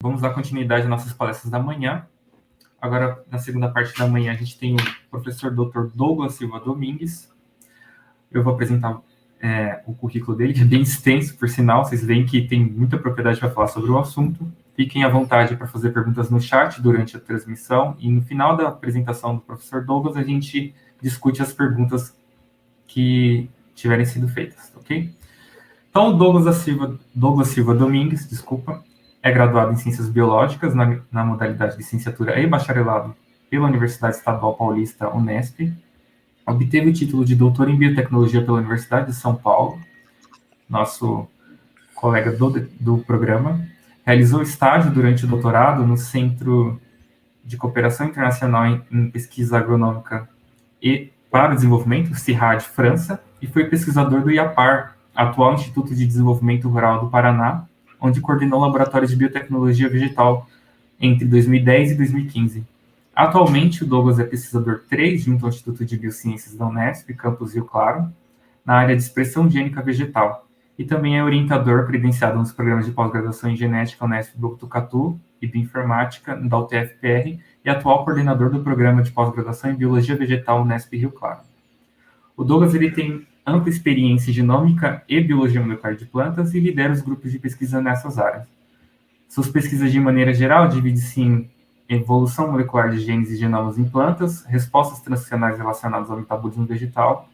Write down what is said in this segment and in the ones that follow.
vamos dar continuidade às nossas palestras da manhã. Agora, na segunda parte da manhã, a gente tem o professor Dr. Douglas Silva Domingues. Eu vou apresentar o currículo dele, que é bem extenso, por sinal. Vocês veem que tem muita propriedade para falar sobre o assunto. Fiquem à vontade para fazer perguntas no chat durante a transmissão. E no final da apresentação do professor Douglas, a gente discute as perguntas que tiverem sido feitas, ok? Então, o Douglas Silva Domingues, é graduado em Ciências Biológicas na modalidade de licenciatura e bacharelado pela Universidade Estadual Paulista, Unesp. Obteve o título de doutor em Biotecnologia pela Universidade de São Paulo, nosso colega do programa. Realizou estágio durante o doutorado no Centro de Cooperação Internacional em Pesquisa Agronômica e para o Desenvolvimento, CIRAD, França, e foi pesquisador do IAPAR, atual Instituto de Desenvolvimento Rural do Paraná, onde coordenou o Laboratório de Biotecnologia Vegetal entre 2010 e 2015. Atualmente, o Douglas é pesquisador 3 junto ao Instituto de Biociências da Unesp, campus Rio Claro, na área de expressão gênica vegetal, e também é orientador credenciado nos programas de pós-graduação em Genética Unesp Botucatu e Bioinformática da UTF-PR e atual coordenador do programa de pós-graduação em Biologia Vegetal Unesp Rio Claro. O Douglas ele tem ampla experiência em genômica e biologia molecular de plantas e lidera os grupos de pesquisa nessas áreas. Suas pesquisas, de maneira geral, dividem-se em evolução molecular de genes e genomas em plantas, respostas transicionais relacionadas ao metabolismo vegetal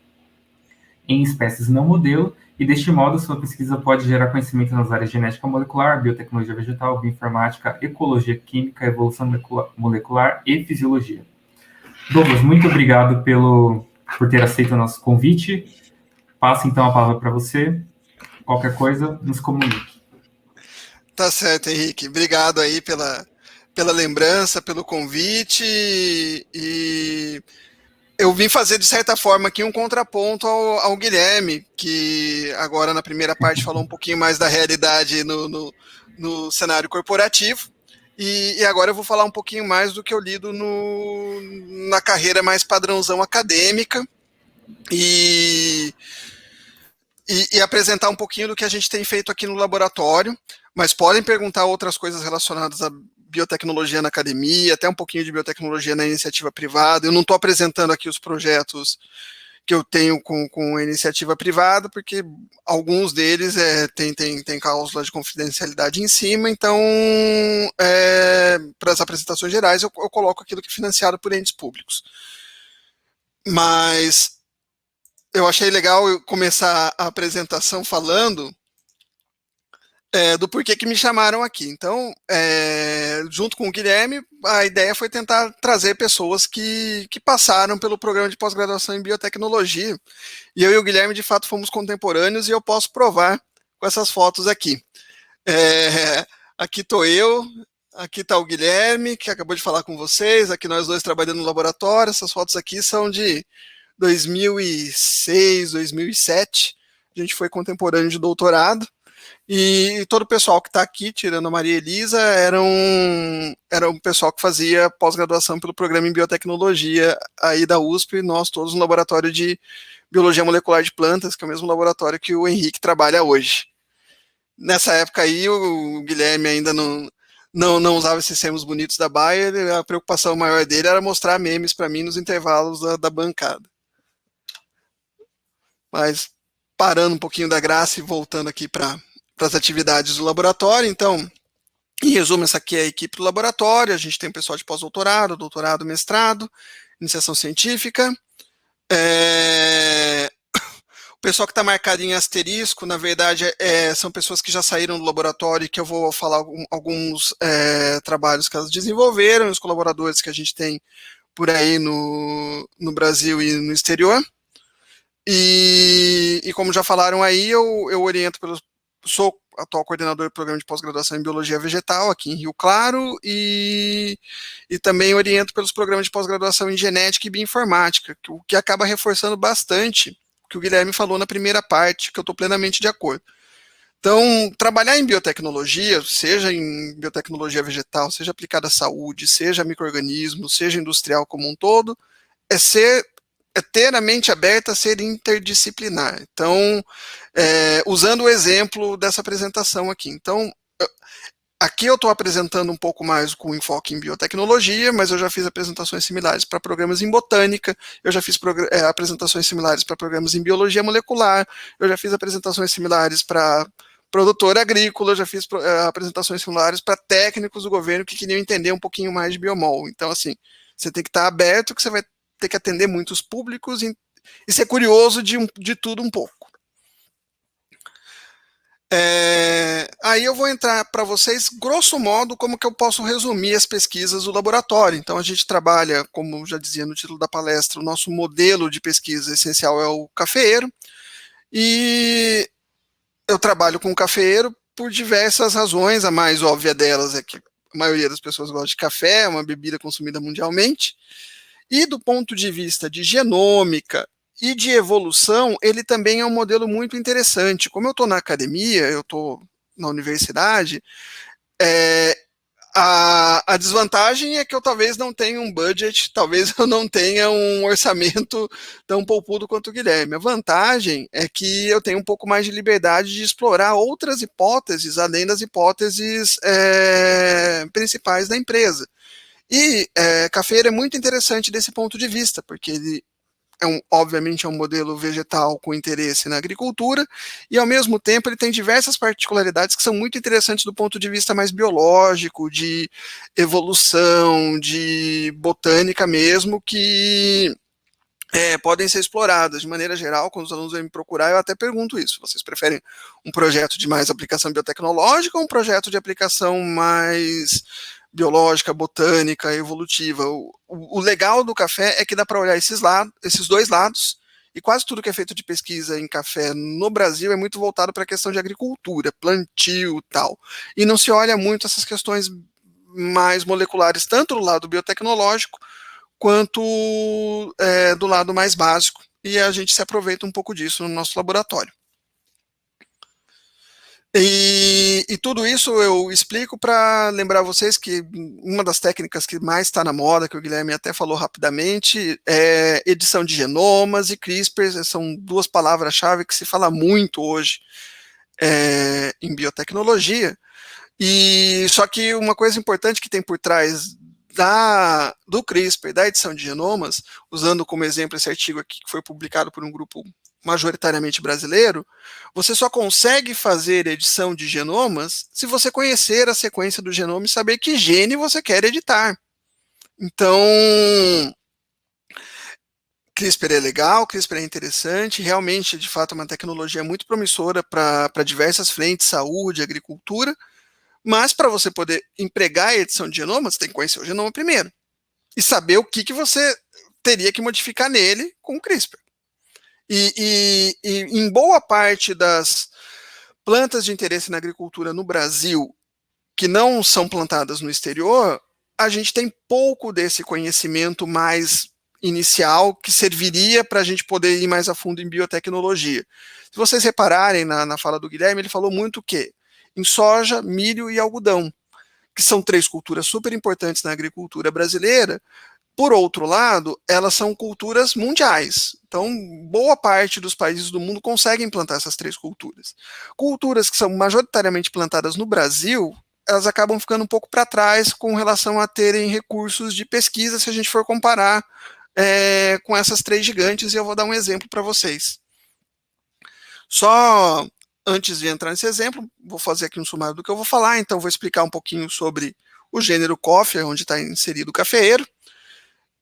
em espécies não modelo, e deste modo sua pesquisa pode gerar conhecimento nas áreas de genética molecular, biotecnologia vegetal, bioinformática, ecologia química, evolução molecular e fisiologia. Douglas, muito obrigado por ter aceito o nosso convite. Passo então a palavra para você. Qualquer coisa, nos comunique. Tá certo, Henrique. Obrigado aí pela lembrança, pelo convite, e eu vim fazer, de certa forma, aqui um contraponto ao Guilherme, que agora na primeira parte falou um pouquinho mais da realidade no cenário corporativo, e agora eu vou falar um pouquinho mais do que eu lido na carreira mais padrãozão acadêmica, e apresentar um pouquinho do que a gente tem feito aqui no laboratório, mas podem perguntar outras coisas relacionadas a biotecnologia na academia, até um pouquinho de biotecnologia na iniciativa privada. Eu não estou apresentando aqui os projetos que eu tenho com a iniciativa privada, porque alguns deles tem cláusula de confidencialidade em cima, então, para as apresentações gerais, eu coloco aquilo que é financiado por entes públicos. Mas eu achei legal eu começar a apresentação falando do porquê que me chamaram aqui. Então, junto com o Guilherme, a ideia foi tentar trazer pessoas que passaram pelo programa de pós-graduação em biotecnologia. E eu e o Guilherme, de fato, fomos contemporâneos, e eu posso provar com essas fotos aqui. Aqui estou eu, aqui está o Guilherme, que acabou de falar com vocês, aqui nós dois trabalhando no laboratório. Essas fotos aqui são de 2006, 2007. A gente foi contemporâneo de doutorado. E todo o pessoal que está aqui, tirando a Maria Elisa, era um pessoal que fazia pós-graduação pelo programa em biotecnologia aí da USP, nós todos no laboratório de biologia molecular de plantas, que é o mesmo laboratório que o Henrique trabalha hoje. Nessa época aí, o Guilherme ainda não usava esses termos bonitos da Bayer, a preocupação maior dele era mostrar memes para mim nos intervalos da bancada. Mas, parando um pouquinho da graça e voltando aqui para as atividades do laboratório, então, em resumo, essa aqui é a equipe do laboratório. A gente tem um pessoal de pós-doutorado, doutorado, mestrado, iniciação científica. O pessoal que está marcado em asterisco, na verdade, são pessoas que já saíram do laboratório e que eu vou falar alguns trabalhos que elas desenvolveram, os colaboradores que a gente tem por aí no Brasil e no exterior. E como já falaram aí, eu oriento sou atual coordenador do programa de pós-graduação em Biologia Vegetal aqui em Rio Claro, e também oriento pelos programas de pós-graduação em Genética e Bioinformática, o que acaba reforçando bastante o que o Guilherme falou na primeira parte, que eu estou plenamente de acordo. Então, trabalhar em biotecnologia, seja em biotecnologia vegetal, seja aplicada à saúde, seja micro-organismos, seja industrial como um todo, é ter a mente aberta a ser interdisciplinar. Então, usando o exemplo dessa apresentação aqui. Então, Aqui eu estou apresentando um pouco mais com enfoque em biotecnologia, mas eu já fiz apresentações similares para programas em botânica, eu já fiz apresentações similares para programas em biologia molecular, eu já fiz apresentações similares para produtor agrícola, eu já fiz apresentações similares para técnicos do governo que queriam entender um pouquinho mais de biomol. Então, assim, você tem que estar aberto, que você vai ter que atender muitos públicos e ser curioso de tudo um pouco. Aí eu vou entrar para vocês, grosso modo, como que eu posso resumir as pesquisas do laboratório. Então, a gente trabalha, como já dizia no título da palestra, o nosso modelo de pesquisa essencial é o cafeeiro, e eu trabalho com cafeeiro por diversas razões. A mais óbvia delas é que a maioria das pessoas gosta de café, é uma bebida consumida mundialmente, e do ponto de vista de genômica e de evolução, ele também é um modelo muito interessante. Como eu estou na academia, eu estou na universidade, a desvantagem é que eu talvez não tenha um budget, talvez eu não tenha um orçamento tão poupudo quanto o Guilherme. A vantagem é que eu tenho um pouco mais de liberdade de explorar outras hipóteses, além das hipóteses principais da empresa. E cafeiro é muito interessante desse ponto de vista, porque ele obviamente é um modelo vegetal com interesse na agricultura, e ao mesmo tempo ele tem diversas particularidades que são muito interessantes do ponto de vista mais biológico, de evolução, de botânica mesmo, que podem ser exploradas. De maneira geral, quando os alunos vêm me procurar, eu até pergunto isso: vocês preferem um projeto de mais aplicação biotecnológica ou um projeto de aplicação mais biológica, botânica, evolutiva? O legal do café é que dá para olhar esses dois lados, e quase tudo que é feito de pesquisa em café no Brasil é muito voltado para a questão de agricultura, plantio e tal, e não se olha muito essas questões mais moleculares, tanto do lado biotecnológico, quanto do lado mais básico, e a gente se aproveita um pouco disso no nosso laboratório. E tudo isso eu explico para lembrar vocês que uma das técnicas que mais está na moda, que o Guilherme até falou rapidamente, é edição de genomas e CRISPR. São duas palavras-chave que se fala muito hoje em biotecnologia. E só que uma coisa importante que tem por trás do CRISPR, da edição de genomas, usando como exemplo esse artigo aqui que foi publicado por um grupo majoritariamente brasileiro, você só consegue fazer edição de genomas se você conhecer a sequência do genoma e saber que gene você quer editar. Então, CRISPR é legal, CRISPR é interessante, realmente, de fato, é uma tecnologia muito promissora para diversas frentes, saúde, agricultura, mas para você poder empregar a edição de genoma, você tem que conhecer o genoma primeiro e saber o que você teria que modificar nele com o CRISPR. E em boa parte das plantas de interesse na agricultura no Brasil, que não são plantadas no exterior, a gente tem pouco desse conhecimento mais inicial que serviria para a gente poder ir mais a fundo em biotecnologia. Se vocês repararem na fala do Guilherme, ele falou muito que em soja, milho e algodão, que são três culturas super importantes na agricultura brasileira. Por outro lado, elas são culturas mundiais. Então, boa parte dos países do mundo conseguem plantar essas três culturas. Culturas que são majoritariamente plantadas no Brasil, elas acabam ficando um pouco para trás com relação a terem recursos de pesquisa, se a gente for comparar com essas três gigantes, e eu vou dar um exemplo para vocês. Só antes de entrar nesse exemplo, vou fazer aqui um sumário do que eu vou falar, então vou explicar um pouquinho sobre o gênero Coffea, onde está inserido o cafeeiro,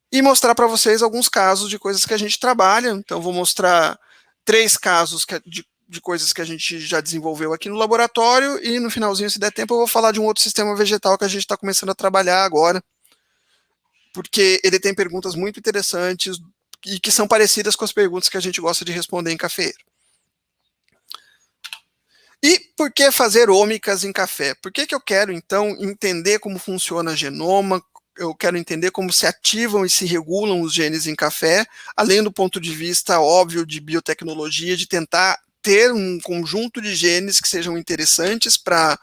e mostrar para vocês alguns casos de coisas que a gente trabalha. Então, vou mostrar 3 casos de coisas que a gente já desenvolveu aqui no laboratório, e no finalzinho, se der tempo, eu vou falar de um outro sistema vegetal que a gente está começando a trabalhar agora, porque ele tem perguntas muito interessantes e que são parecidas com as perguntas que a gente gosta de responder em cafeeiro. E por que fazer ômicas em café? Por que eu quero, então, entender como funciona genoma? Eu quero entender como se ativam e se regulam os genes em café, além do ponto de vista óbvio de biotecnologia, de tentar ter um conjunto de genes que sejam interessantes para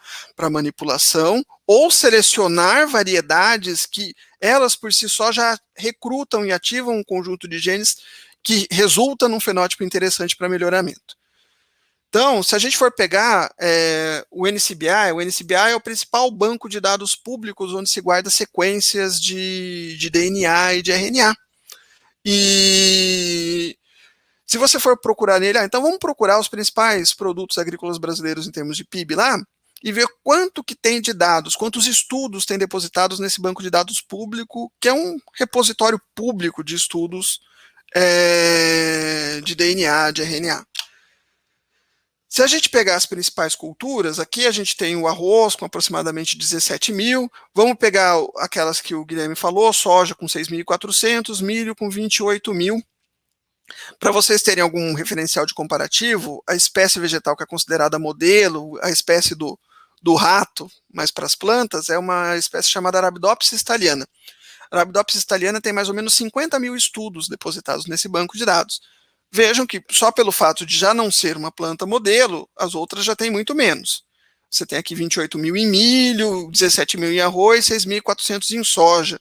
manipulação, ou selecionar variedades que elas por si só já recrutam e ativam um conjunto de genes que resulta num fenótipo interessante para melhoramento. Então, se a gente for pegar o NCBI é o principal banco de dados públicos onde se guarda sequências de DNA e de RNA. E se você for procurar nele, então vamos procurar os principais produtos agrícolas brasileiros em termos de PIB lá, e ver quanto que tem de dados, quantos estudos tem depositados nesse banco de dados público, que é um repositório público de estudos de DNA, de RNA. Se a gente pegar as principais culturas, aqui a gente tem o arroz com aproximadamente 17 mil, vamos pegar aquelas que o Guilherme falou, soja com 6.400, milho com 28 mil. Para vocês terem algum referencial de comparativo, a espécie vegetal que é considerada modelo, a espécie do rato, mas para as plantas, é uma espécie chamada Arabidopsis thaliana. A Arabidopsis thaliana tem mais ou menos 50 mil estudos depositados nesse banco de dados. Vejam que só pelo fato de já não ser uma planta modelo, as outras já têm muito menos. Você tem aqui 28 mil em milho, 17 mil em arroz, 6.400 em soja.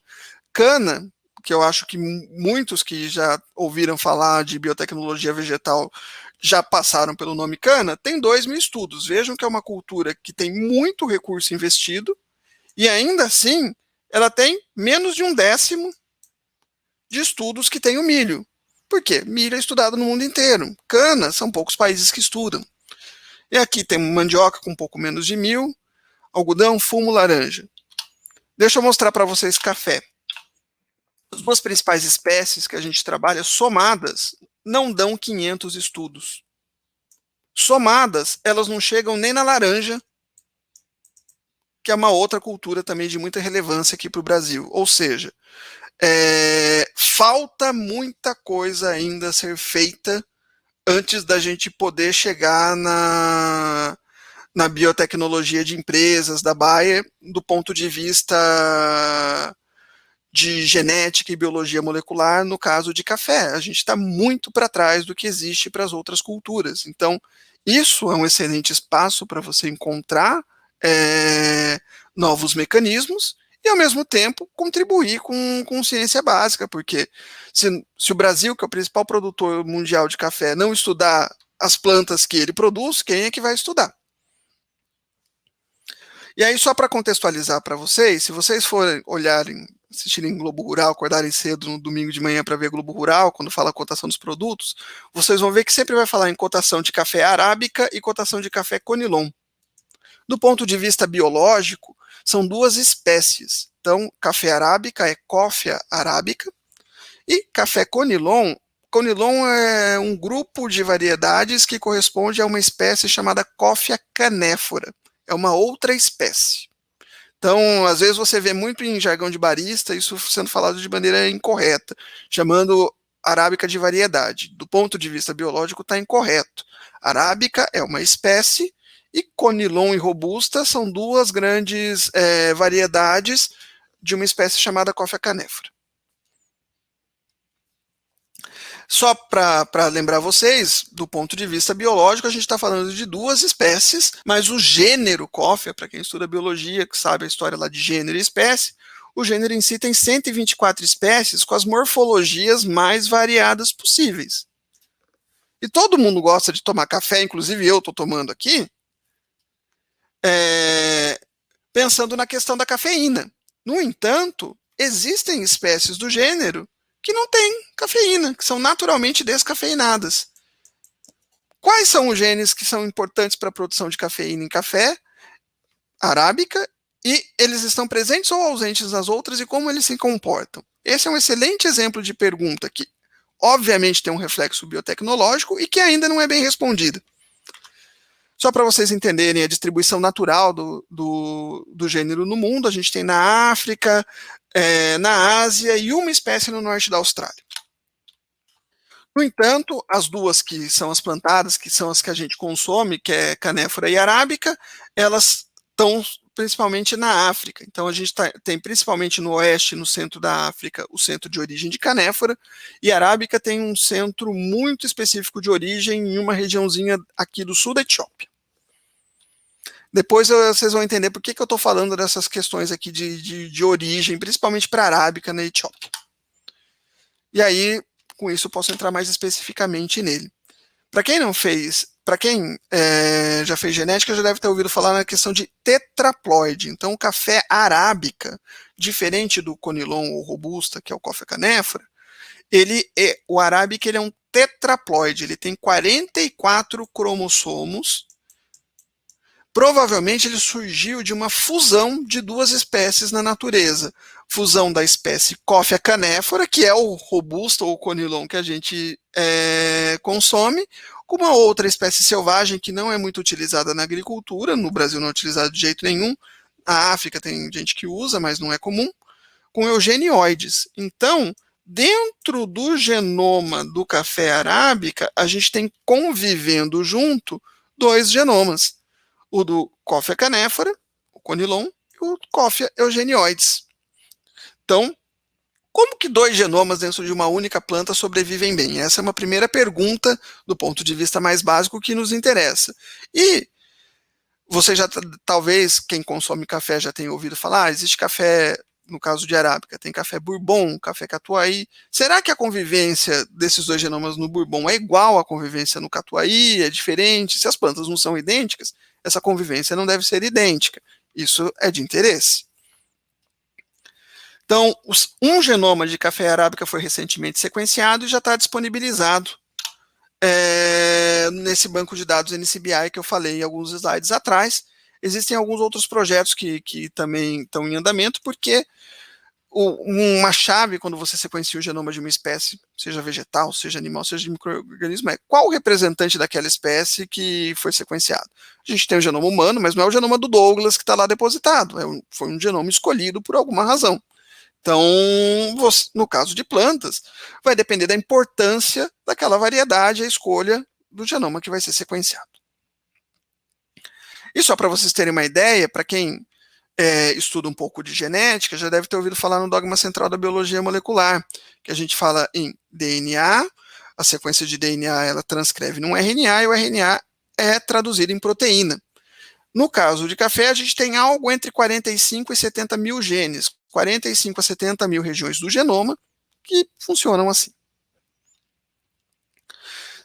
Cana, que eu acho que muitos que já ouviram falar de biotecnologia vegetal já passaram pelo nome cana, tem 2 mil estudos. Vejam que é uma cultura que tem muito recurso investido e ainda assim ela tem menos de 1/10 de estudos que tem o milho. Por quê? Milho é estudado no mundo inteiro. Cana, são poucos países que estudam. E aqui tem mandioca com um pouco menos de 1.000, algodão, fumo, laranja. Deixa eu mostrar para vocês café. As 2 principais espécies que a gente trabalha somadas não dão 500 estudos. Somadas, elas não chegam nem na laranja, que é uma outra cultura também de muita relevância aqui para o Brasil. Ou seja, falta muita coisa ainda a ser feita antes da gente poder chegar na biotecnologia de empresas, da Bayer, do ponto de vista de genética e biologia molecular, no caso de café. A gente está muito para trás do que existe para as outras culturas. Então, isso é um excelente espaço para você encontrar novos mecanismos e, ao mesmo tempo, contribuir com ciência básica, porque se o Brasil, que é o principal produtor mundial de café, não estudar as plantas que ele produz, quem é que vai estudar? E aí, só para contextualizar para vocês, se vocês forem olharem, assistirem Globo Rural, acordarem cedo no domingo de manhã para ver Globo Rural, quando fala a cotação dos produtos, vocês vão ver que sempre vai falar em cotação de café arábica e cotação de café conilon. Do ponto de vista biológico, são 2 espécies. Então, café arábica é Coffea arábica e café conilon. Conilon é um grupo de variedades que corresponde a uma espécie chamada Coffea canéfora. É uma outra espécie. Então, às vezes você vê muito em jargão de barista isso sendo falado de maneira incorreta, chamando arábica de variedade. Do ponto de vista biológico, está incorreto. Arábica é uma espécie e conilon e robusta são 2 grandes variedades de uma espécie chamada Coffea canéfora. Só para lembrar vocês, do ponto de vista biológico, a gente está falando de 2 espécies, mas o gênero Coffea, para quem estuda biologia, que sabe a história lá de gênero e espécie, o gênero em si tem 124 espécies com as morfologias mais variadas possíveis. E todo mundo gosta de tomar café, inclusive eu estou tomando aqui, pensando na questão da cafeína. No entanto, existem espécies do gênero que não têm cafeína, que são naturalmente descafeinadas. Quais são os genes que são importantes para a produção de cafeína em café? Arábica, e eles estão presentes ou ausentes nas outras e como eles se comportam? Esse é um excelente exemplo de pergunta que, obviamente, tem um reflexo biotecnológico e que ainda não é bem respondida. Só para vocês entenderem a distribuição natural do gênero no mundo, a gente tem na África, na Ásia e uma espécie no norte da Austrália. No entanto, as 2 que são as plantadas, que são as que a gente consome, que é canéfora e arábica, elas estão principalmente na África. Então, a gente tem principalmente no oeste, no centro da África, o centro de origem de canéfora, e a arábica tem um centro muito específico de origem em uma regiãozinha aqui do sul da Etiópia. Depois vocês vão entender por que eu estou falando dessas questões aqui de origem, principalmente para a arábica na Etiópia. E aí, com isso, eu posso entrar mais especificamente nele. Para quem não fez para quem já fez genética, já deve ter ouvido falar na questão de tetraploide. Então, o café arábica, diferente do conilon ou robusta, que é o coffea canéfora, o arábica ele é um tetraploide, ele tem 44 cromossomos. Provavelmente ele surgiu de uma fusão de duas espécies na natureza. Fusão da espécie Coffea canéfora, que é o robusto ou conilon que a gente consome, com uma outra espécie selvagem que não é muito utilizada na agricultura, no Brasil não é utilizada de jeito nenhum, na África tem gente que usa, mas não é comum, com eugenioides. Então, dentro do genoma do café arábica, a gente tem convivendo junto 2 genomas. O do Coffea canéfora, o conilon, e o Coffea eugenioides. Então, como que 2 genomas dentro de uma única planta sobrevivem bem? Essa é uma primeira pergunta do ponto de vista mais básico que nos interessa. E você já, talvez, quem consome café já tenha ouvido falar, existe café, no caso de arábica, tem café bourbon, café catuai. Será que a convivência desses 2 genomas no bourbon é igual à convivência no catuai? É diferente? Se as plantas não são idênticas, essa convivência não deve ser idêntica. Isso é de interesse. Então, um genoma de café arábica foi recentemente sequenciado e já está disponibilizado nesse banco de dados NCBI que eu falei alguns slides atrás. Existem alguns outros projetos que também estão em andamento, porque uma chave quando você sequencia o genoma de uma espécie, seja vegetal, seja animal, seja de micro-organismo, é qual o representante daquela espécie que foi sequenciado. A gente tem o genoma humano, mas não é o genoma do Douglas que está lá depositado, foi um genoma escolhido por alguma razão. Então, no caso de plantas, vai depender da importância daquela variedade, a escolha do genoma que vai ser sequenciado. E só para vocês terem uma ideia, para quem estuda um pouco de genética, já deve ter ouvido falar no dogma central da biologia molecular, que a gente fala em DNA, a sequência de DNA ela transcreve num RNA, e o RNA é traduzido em proteína. No caso de café, a gente tem algo entre 45 e 70 mil genes, 45 a 70 mil regiões do genoma, que funcionam assim.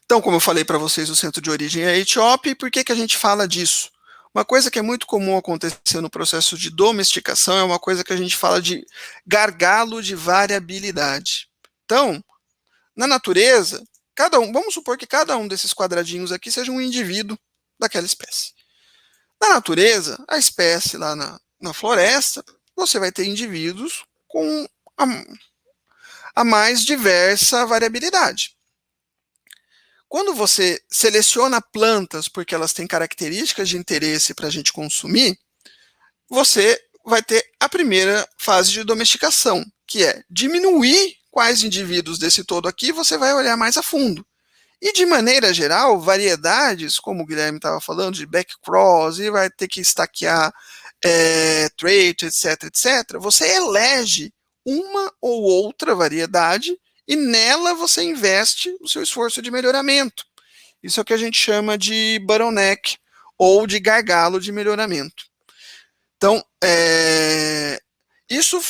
Então, como eu falei para vocês, o centro de origem é a Etiópia, e por que a gente fala disso? Uma coisa que é muito comum acontecer no processo de domesticação é uma coisa que a gente fala de gargalo de variabilidade. Então, na natureza, vamos supor que cada um desses quadradinhos aqui seja um indivíduo daquela espécie. Na natureza, a espécie lá na floresta, você vai ter indivíduos com a mais diversa variabilidade. Quando você seleciona plantas porque elas têm características de interesse para a gente consumir, você vai ter a primeira fase de domesticação, que é diminuir quais indivíduos desse todo aqui você vai olhar mais a fundo. E, de maneira geral, variedades, como o Guilherme estava falando, de backcross, e vai ter que estaquear trait, etc., você elege uma ou outra variedade e nela você investe o seu esforço de melhoramento. Isso é o que a gente chama de bottleneck ou de gargalo de melhoramento. Então, isso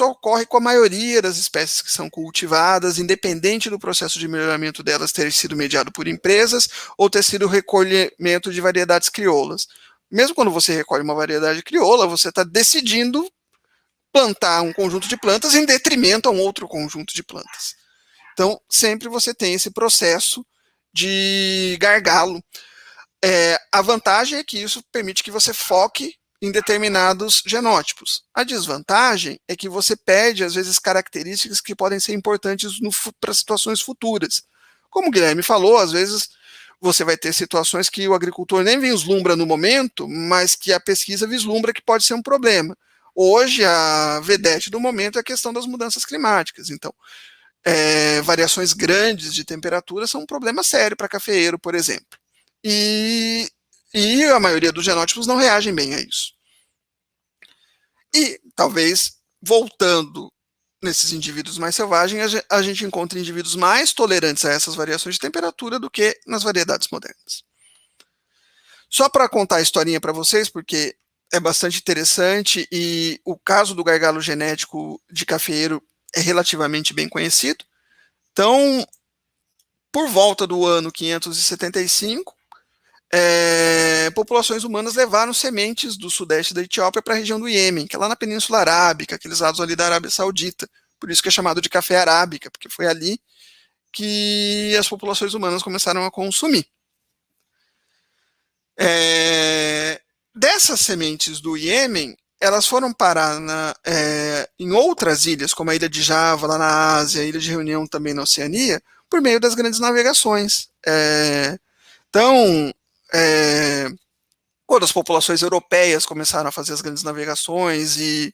ocorre com a maioria das espécies que são cultivadas, independente do processo de melhoramento delas ter sido mediado por empresas ou ter sido recolhimento de variedades crioulas. Mesmo quando você recolhe uma variedade crioula, você está decidindo plantar um conjunto de plantas em detrimento a um outro conjunto de plantas. Então, sempre você tem esse processo de gargalo. A vantagem é que isso permite que você foque em determinados genótipos. A desvantagem é que você perde, às vezes, características que podem ser importantes para situações futuras. Como o Guilherme falou, às vezes você vai ter situações que o agricultor nem vislumbra no momento, mas que a pesquisa vislumbra que pode ser um problema. Hoje, a vedete do momento é a questão das mudanças climáticas. Então, variações grandes de temperatura são um problema sério para cafeeiro, por exemplo. E a maioria dos genótipos não reagem bem a isso. E, talvez, voltando nesses indivíduos mais selvagens, a gente encontra indivíduos mais tolerantes a essas variações de temperatura do que nas variedades modernas. Só para contar a historinha para vocês, porque é bastante interessante e o caso do gargalo genético de cafeeiro é relativamente bem conhecido. Então, por volta do ano 575, populações humanas levaram sementes do sudeste da Etiópia para a região do Iêmen, que é lá na Península Arábica, aqueles lados ali da Arábia Saudita. Por isso que é chamado de café arábica, porque foi ali que as populações humanas começaram a consumir. Dessas sementes do Iêmen, elas foram parar em outras ilhas, como a ilha de Java, lá na Ásia, a ilha de Reunião também na Oceania, por meio das grandes navegações. Então, quando as populações europeias começaram a fazer as grandes navegações e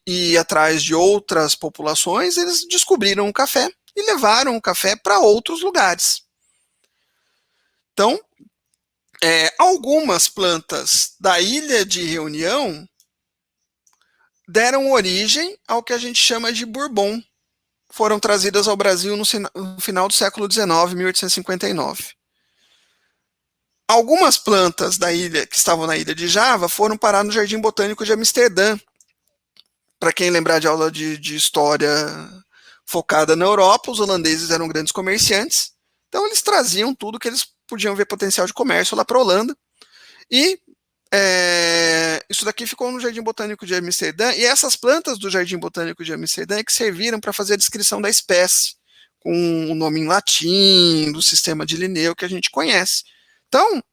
ir atrás de outras populações, eles descobriram o café e levaram o café para outros lugares. Então, algumas plantas da Ilha de Reunião deram origem ao que a gente chama de Bourbon. Foram trazidas ao Brasil no final do século XIX, 1859. Algumas plantas da ilha, que estavam na ilha de Java, foram parar no Jardim Botânico de Amsterdã. Para quem lembrar de aula de história focada na Europa, os holandeses eram grandes comerciantes, então eles traziam tudo que eles podiam ver potencial de comércio lá para a Holanda, e isso daqui ficou no Jardim Botânico de Amsterdã, e essas plantas do Jardim Botânico de Amsterdã é que serviram para fazer a descrição da espécie, com o nome em latim, do sistema de Linneu que a gente conhece. Então,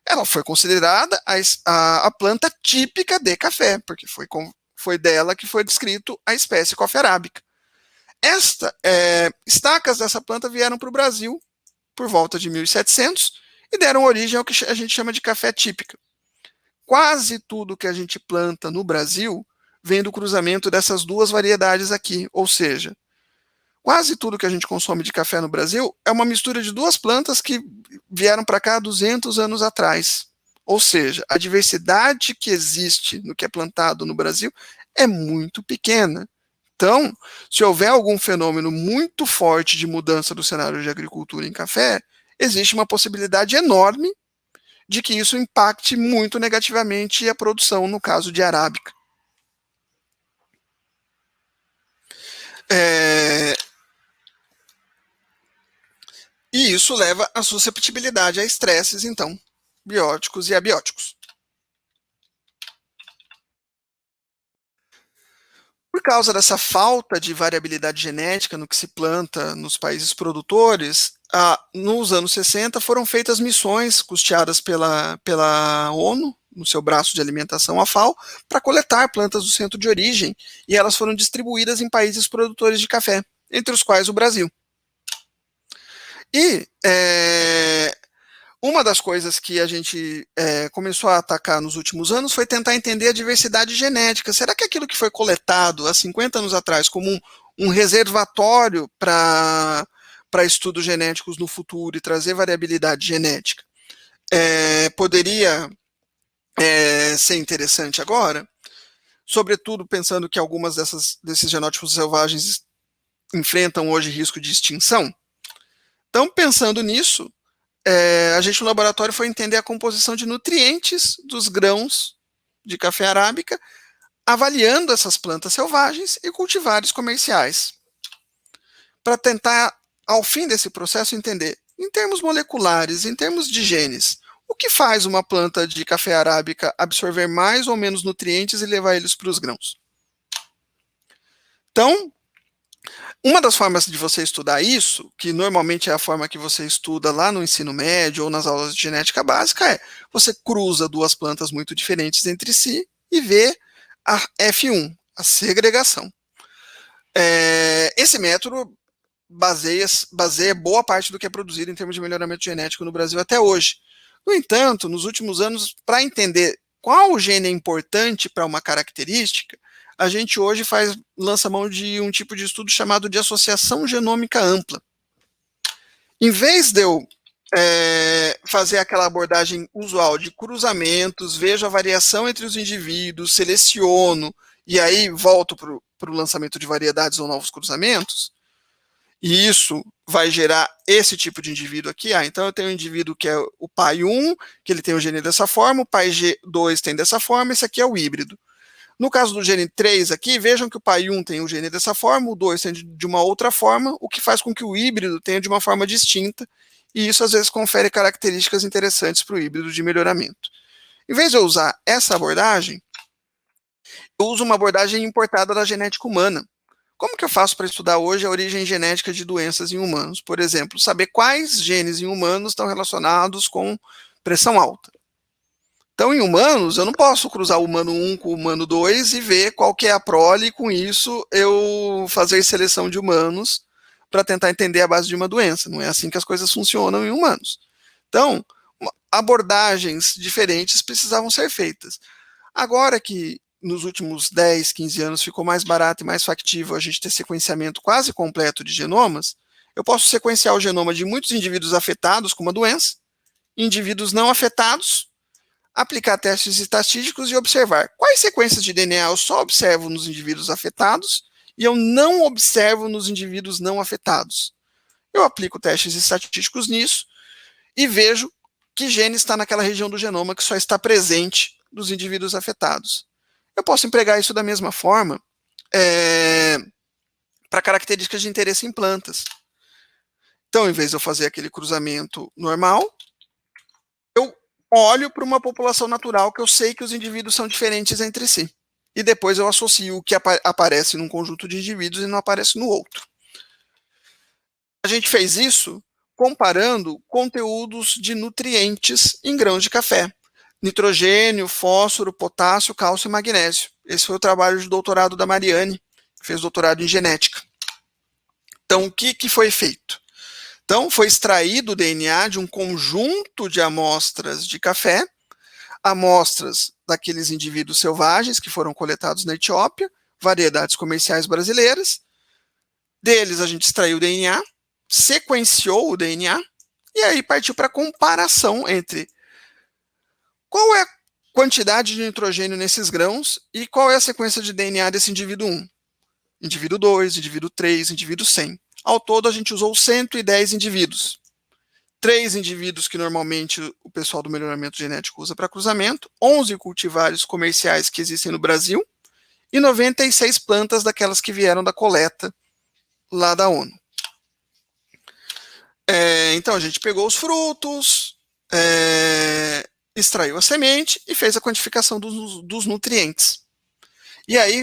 ela foi considerada a planta típica de café, porque foi dela que foi descrito a espécie Coffea arábica. Estacas dessa planta vieram para o Brasil por volta de 1700 e deram origem ao que a gente chama de café típica. Quase tudo que a gente planta no Brasil vem do cruzamento dessas duas variedades aqui, ou seja, quase tudo que a gente consome de café no Brasil é uma mistura de duas plantas que vieram para cá 200 anos atrás. Ou seja, a diversidade que existe no que é plantado no Brasil é muito pequena. Então, se houver algum fenômeno muito forte de mudança do cenário de agricultura em café, existe uma possibilidade enorme de que isso impacte muito negativamente a produção, no caso de arábica. E isso leva à susceptibilidade a estresses, então, bióticos e abióticos. Por causa dessa falta de variabilidade genética no que se planta nos países produtores, nos anos 60 foram feitas missões custeadas pela ONU, no seu braço de alimentação, a FAO, para coletar plantas do centro de origem, e elas foram distribuídas em países produtores de café, entre os quais o Brasil. E uma das coisas que a gente começou a atacar nos últimos anos foi tentar entender a diversidade genética. Será que aquilo que foi coletado há 50 anos atrás como um reservatório para estudos genéticos no futuro e trazer variabilidade genética poderia ser interessante agora? Sobretudo pensando que algumas desses genótipos selvagens enfrentam hoje risco de extinção. Então, pensando nisso, a gente no laboratório foi entender a composição de nutrientes dos grãos de café arábica, avaliando essas plantas selvagens e cultivares comerciais, para tentar, ao fim desse processo, entender, em termos moleculares, em termos de genes, o que faz uma planta de café arábica absorver mais ou menos nutrientes e levar eles para os grãos. Então, uma das formas de você estudar isso, que normalmente é a forma que você estuda lá no ensino médio ou nas aulas de genética básica, é você cruza duas plantas muito diferentes entre si e vê a F1, a segregação. Esse método baseia boa parte do que é produzido em termos de melhoramento genético no Brasil até hoje. No entanto, nos últimos anos, para entender qual gene é importante para uma característica, a gente hoje lança mão de um tipo de estudo chamado de associação genômica ampla. Em vez de eu fazer aquela abordagem usual de cruzamentos, vejo a variação entre os indivíduos, seleciono, e aí volto para o lançamento de variedades ou novos cruzamentos, e isso vai gerar esse tipo de indivíduo aqui. Então eu tenho um indivíduo que é o pai 1, que ele tem o gene dessa forma, o pai G2 tem dessa forma, esse aqui é o híbrido. No caso do gene 3 aqui, vejam que o pai 1 tem o gene dessa forma, o 2 tem de uma outra forma, o que faz com que o híbrido tenha de uma forma distinta, e isso às vezes confere características interessantes para o híbrido de melhoramento. Em vez de eu usar essa abordagem, eu uso uma abordagem importada da genética humana. Como que eu faço para estudar hoje a origem genética de doenças em humanos? Por exemplo, saber quais genes em humanos estão relacionados com pressão alta. Então, em humanos, eu não posso cruzar o humano 1 com o humano 2 e ver qual que é a prole, e com isso eu fazer seleção de humanos para tentar entender a base de uma doença. Não é assim que as coisas funcionam em humanos. Então, abordagens diferentes precisavam ser feitas. Agora que nos últimos 10, 15 anos ficou mais barato e mais factível a gente ter sequenciamento quase completo de genomas, eu posso sequenciar o genoma de muitos indivíduos afetados com uma doença, indivíduos não afetados, aplicar testes estatísticos e observar quais sequências de DNA eu só observo nos indivíduos afetados e eu não observo nos indivíduos não afetados. Eu aplico testes estatísticos nisso e vejo que gene está naquela região do genoma que só está presente nos indivíduos afetados. Eu posso empregar isso da mesma forma para características de interesse em plantas. Então, em vez de eu fazer aquele cruzamento normal, eu olho para uma população natural que eu sei que os indivíduos são diferentes entre si. E depois eu associo o que aparece num conjunto de indivíduos e não aparece no outro. A gente fez isso comparando conteúdos de nutrientes em grãos de café. Nitrogênio, fósforo, potássio, cálcio e magnésio. Esse foi o trabalho de doutorado da Mariane, que fez doutorado em genética. Então, o que foi feito? Então, foi extraído o DNA de um conjunto de amostras de café, amostras daqueles indivíduos selvagens que foram coletados na Etiópia, variedades comerciais brasileiras. Deles a gente extraiu o DNA, sequenciou o DNA, e aí partiu para a comparação entre qual é a quantidade de nitrogênio nesses grãos e qual é a sequência de DNA desse indivíduo 1, indivíduo 2, indivíduo 3, indivíduo 100. Ao todo, a gente usou 110 indivíduos. 3 indivíduos que normalmente o pessoal do melhoramento genético usa para cruzamento, 11 cultivares comerciais que existem no Brasil e 96 plantas daquelas que vieram da coleta lá da ONU. Então, a gente pegou os frutos, extraiu a semente e fez a quantificação dos nutrientes. E aí,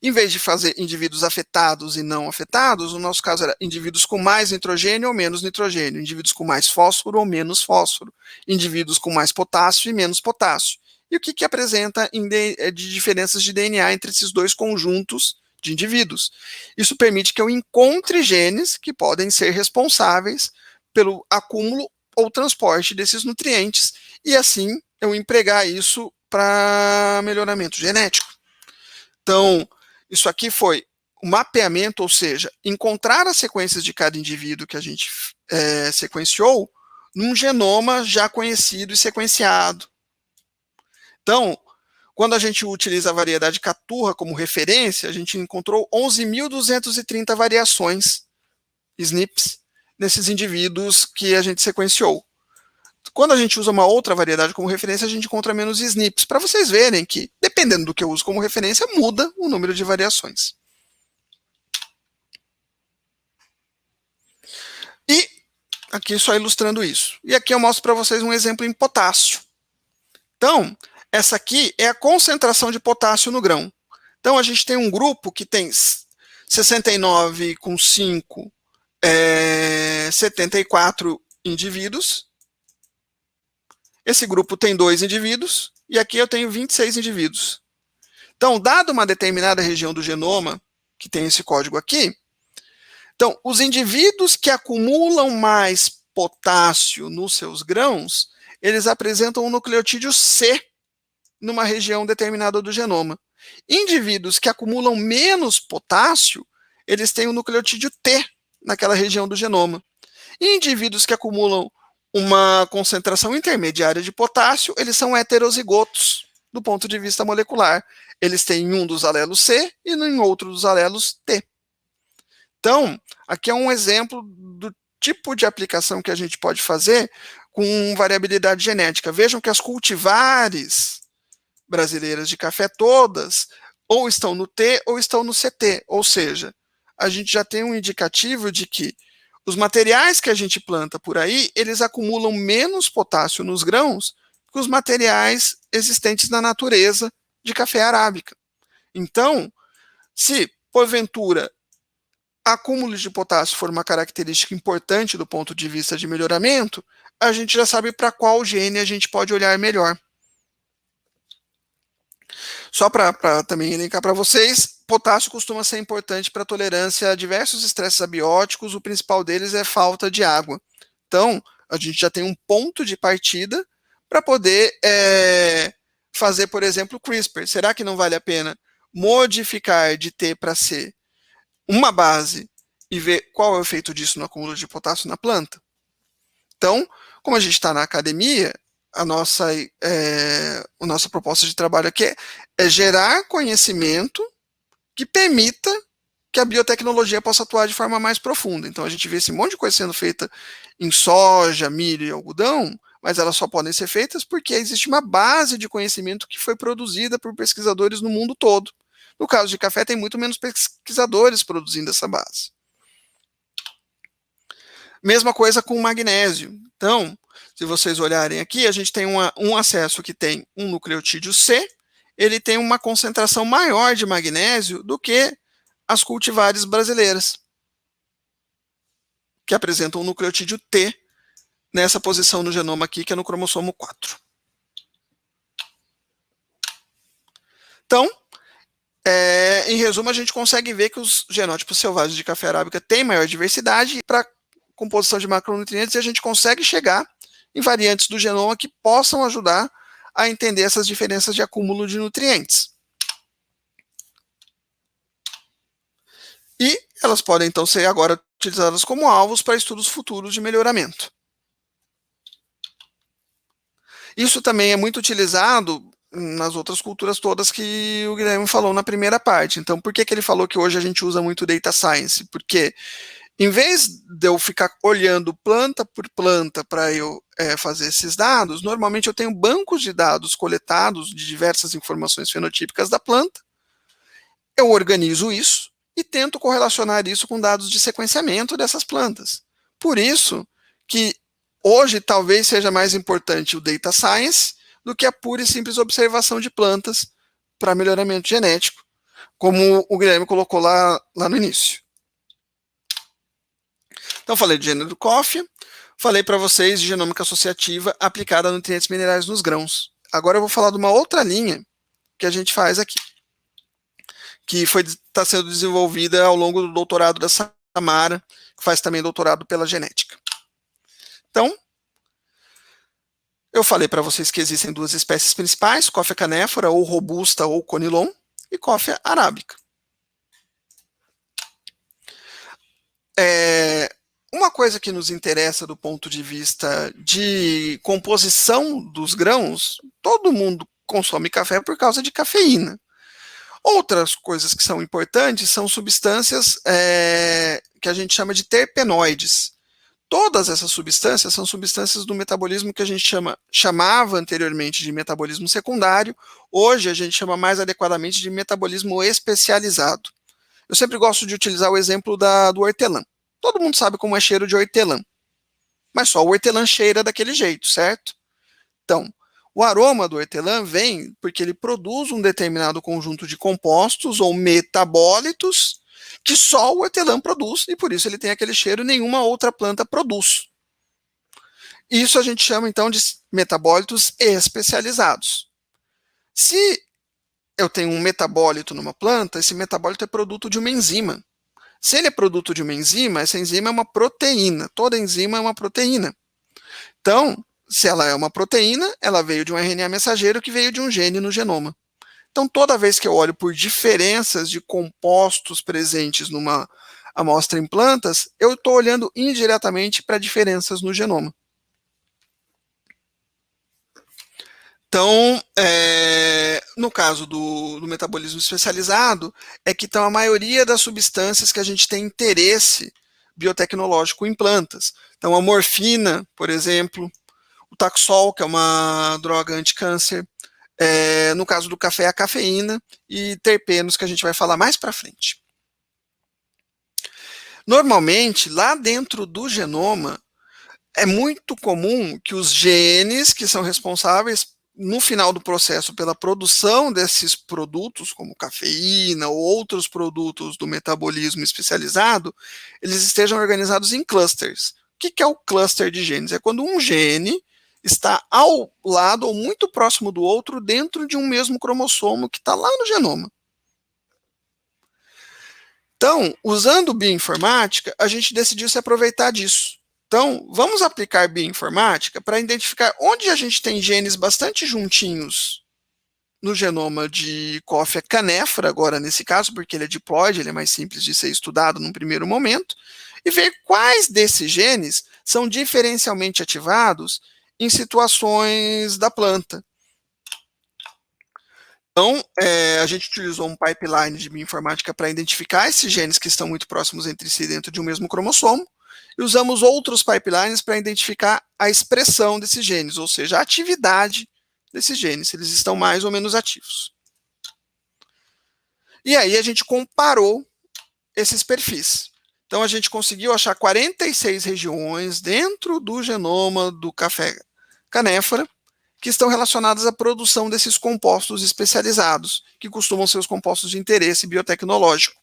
em vez de fazer indivíduos afetados e não afetados, o nosso caso era indivíduos com mais nitrogênio ou menos nitrogênio, indivíduos com mais fósforo ou menos fósforo, indivíduos com mais potássio e menos potássio. E o que apresenta de diferenças de DNA entre esses dois conjuntos de indivíduos? Isso permite que eu encontre genes que podem ser responsáveis pelo acúmulo ou transporte desses nutrientes, e assim eu empregar isso para melhoramento genético. Então, isso aqui foi o mapeamento, ou seja, encontrar as sequências de cada indivíduo que a gente sequenciou num genoma já conhecido e sequenciado. Então, quando a gente utiliza a variedade Caturra como referência, a gente encontrou 11.230 variações, SNPs, nesses indivíduos que a gente sequenciou. Quando a gente usa uma outra variedade como referência, a gente encontra menos SNPs, para vocês verem que, dependendo do que eu uso como referência, muda o número de variações. E aqui só ilustrando isso. E aqui eu mostro para vocês um exemplo em potássio. Então, essa aqui é a concentração de potássio no grão. Então, a gente tem um grupo que tem 69 com 5, 74 indivíduos. Esse grupo tem 2 indivíduos, e aqui eu tenho 26 indivíduos. Então, dado uma determinada região do genoma, que tem esse código aqui, então, os indivíduos que acumulam mais potássio nos seus grãos, eles apresentam um nucleotídeo C numa região determinada do genoma. Indivíduos que acumulam menos potássio, eles têm um nucleotídeo T naquela região do genoma. E indivíduos que acumulam uma concentração intermediária de potássio, eles são heterozigotos do ponto de vista molecular. Eles têm um dos alelos C e em outro dos alelos T. Então, aqui é um exemplo do tipo de aplicação que a gente pode fazer com variabilidade genética. Vejam que as cultivares brasileiras de café todas ou estão no T ou estão no CT, ou seja, a gente já tem um indicativo de que Os materiais que a gente planta por aí, eles acumulam menos potássio nos grãos que os materiais existentes na natureza de café arábica. Então, se, porventura, acúmulo de potássio for uma característica importante do ponto de vista de melhoramento, a gente já sabe para qual gene a gente pode olhar melhor. Só para também elencar para vocês, potássio costuma ser importante para tolerância a diversos estresses abióticos, o principal deles é falta de água. Então, a gente já tem um ponto de partida para poder fazer, por exemplo, o CRISPR. Será que não vale a pena modificar de T para C uma base e ver qual é o efeito disso no acúmulo de potássio na planta? Então, como a gente está na academia, a nossa proposta de trabalho aqui é gerar conhecimento que permita que a biotecnologia possa atuar de forma mais profunda. Então, a gente vê esse monte de coisa sendo feita em soja, milho e algodão, mas elas só podem ser feitas porque existe uma base de conhecimento que foi produzida por pesquisadores no mundo todo. No caso de café, tem muito menos pesquisadores produzindo essa base. Mesma coisa com o magnésio. Então, se vocês olharem aqui, a gente tem um acesso que tem um nucleotídeo C, ele tem uma concentração maior de magnésio do que as cultivares brasileiras, que apresentam um nucleotídeo T nessa posição no genoma aqui, que é no cromossomo 4. Então, em resumo, a gente consegue ver que os genótipos selvagens de café arábica têm maior diversidade para composição de macronutrientes e a gente consegue chegar em variantes do genoma que possam ajudar a entender essas diferenças de acúmulo de nutrientes. E elas podem, então, ser agora utilizadas como alvos para estudos futuros de melhoramento. Isso também é muito utilizado nas outras culturas todas que o Guilherme falou na primeira parte. Então, por que ele falou que hoje a gente usa muito data science? Porque, em vez de eu ficar olhando planta por planta para eu fazer esses dados, normalmente eu tenho bancos de dados coletados de diversas informações fenotípicas da planta, eu organizo isso e tento correlacionar isso com dados de sequenciamento dessas plantas. Por isso que hoje talvez seja mais importante o data science do que a pura e simples observação de plantas para melhoramento genético, como o Guilherme colocou lá no início. Então, falei de gênero coffee, falei para vocês de genômica associativa aplicada a nutrientes minerais nos grãos. Agora eu vou falar de uma outra linha que a gente faz aqui, que está sendo desenvolvida ao longo do doutorado da Samara, que faz também doutorado pela genética. Então, eu falei para vocês que existem duas espécies principais, Coffea canephora, ou robusta, ou conilon, e Coffea arábica. Uma coisa que nos interessa do ponto de vista de composição dos grãos, todo mundo consome café por causa de cafeína. Outras coisas que são importantes são substâncias que a gente chama de terpenoides. Todas essas substâncias são substâncias do metabolismo que a gente chamava anteriormente de metabolismo secundário, hoje a gente chama mais adequadamente de metabolismo especializado. Eu sempre gosto de utilizar o exemplo do hortelã. Todo mundo sabe como é cheiro de hortelã, mas só o hortelã cheira daquele jeito, certo? Então, o aroma do hortelã vem porque ele produz um determinado conjunto de compostos ou metabólitos que só o hortelã produz, e por isso ele tem aquele cheiro e nenhuma outra planta produz. Isso a gente chama, então, de metabólitos especializados. Se eu tenho um metabólito numa planta, esse metabólito é produto de uma enzima. Se ele é produto de uma enzima, essa enzima é uma proteína. Toda enzima é uma proteína. Então, se ela é uma proteína, ela veio de um RNA mensageiro que veio de um gene no genoma. Então, toda vez que eu olho por diferenças de compostos presentes numa amostra em plantas, eu estou olhando indiretamente para diferenças no genoma. Então, no caso do metabolismo especializado, é que estão a maioria das substâncias que a gente tem interesse biotecnológico em plantas. Então, a morfina, por exemplo, o Taxol, que é uma droga anticâncer, no caso do café, a cafeína e terpenos, que a gente vai falar mais para frente. Normalmente, lá dentro do genoma, é muito comum que os genes que são responsáveis no final do processo pela produção desses produtos, como cafeína ou outros produtos do metabolismo especializado, eles estejam organizados em clusters. O que é o cluster de genes? É quando um gene está ao lado ou muito próximo do outro dentro de um mesmo cromossomo que está lá no genoma. Então, usando bioinformática, a gente decidiu se aproveitar disso. Então, vamos aplicar bioinformática para identificar onde a gente tem genes bastante juntinhos no genoma de Coffea canephora, agora nesse caso, porque ele é diploide, ele é mais simples de ser estudado num primeiro momento, e ver quais desses genes são diferencialmente ativados em situações da planta. Então, a gente utilizou um pipeline de bioinformática para identificar esses genes que estão muito próximos entre si dentro de um mesmo cromossomo, e usamos outros pipelines para identificar a expressão desses genes, ou seja, a atividade desses genes, se eles estão mais ou menos ativos. E aí a gente comparou esses perfis. Então a gente conseguiu achar 46 regiões dentro do genoma do café canéfora que estão relacionadas à produção desses compostos especializados, que costumam ser os compostos de interesse biotecnológico.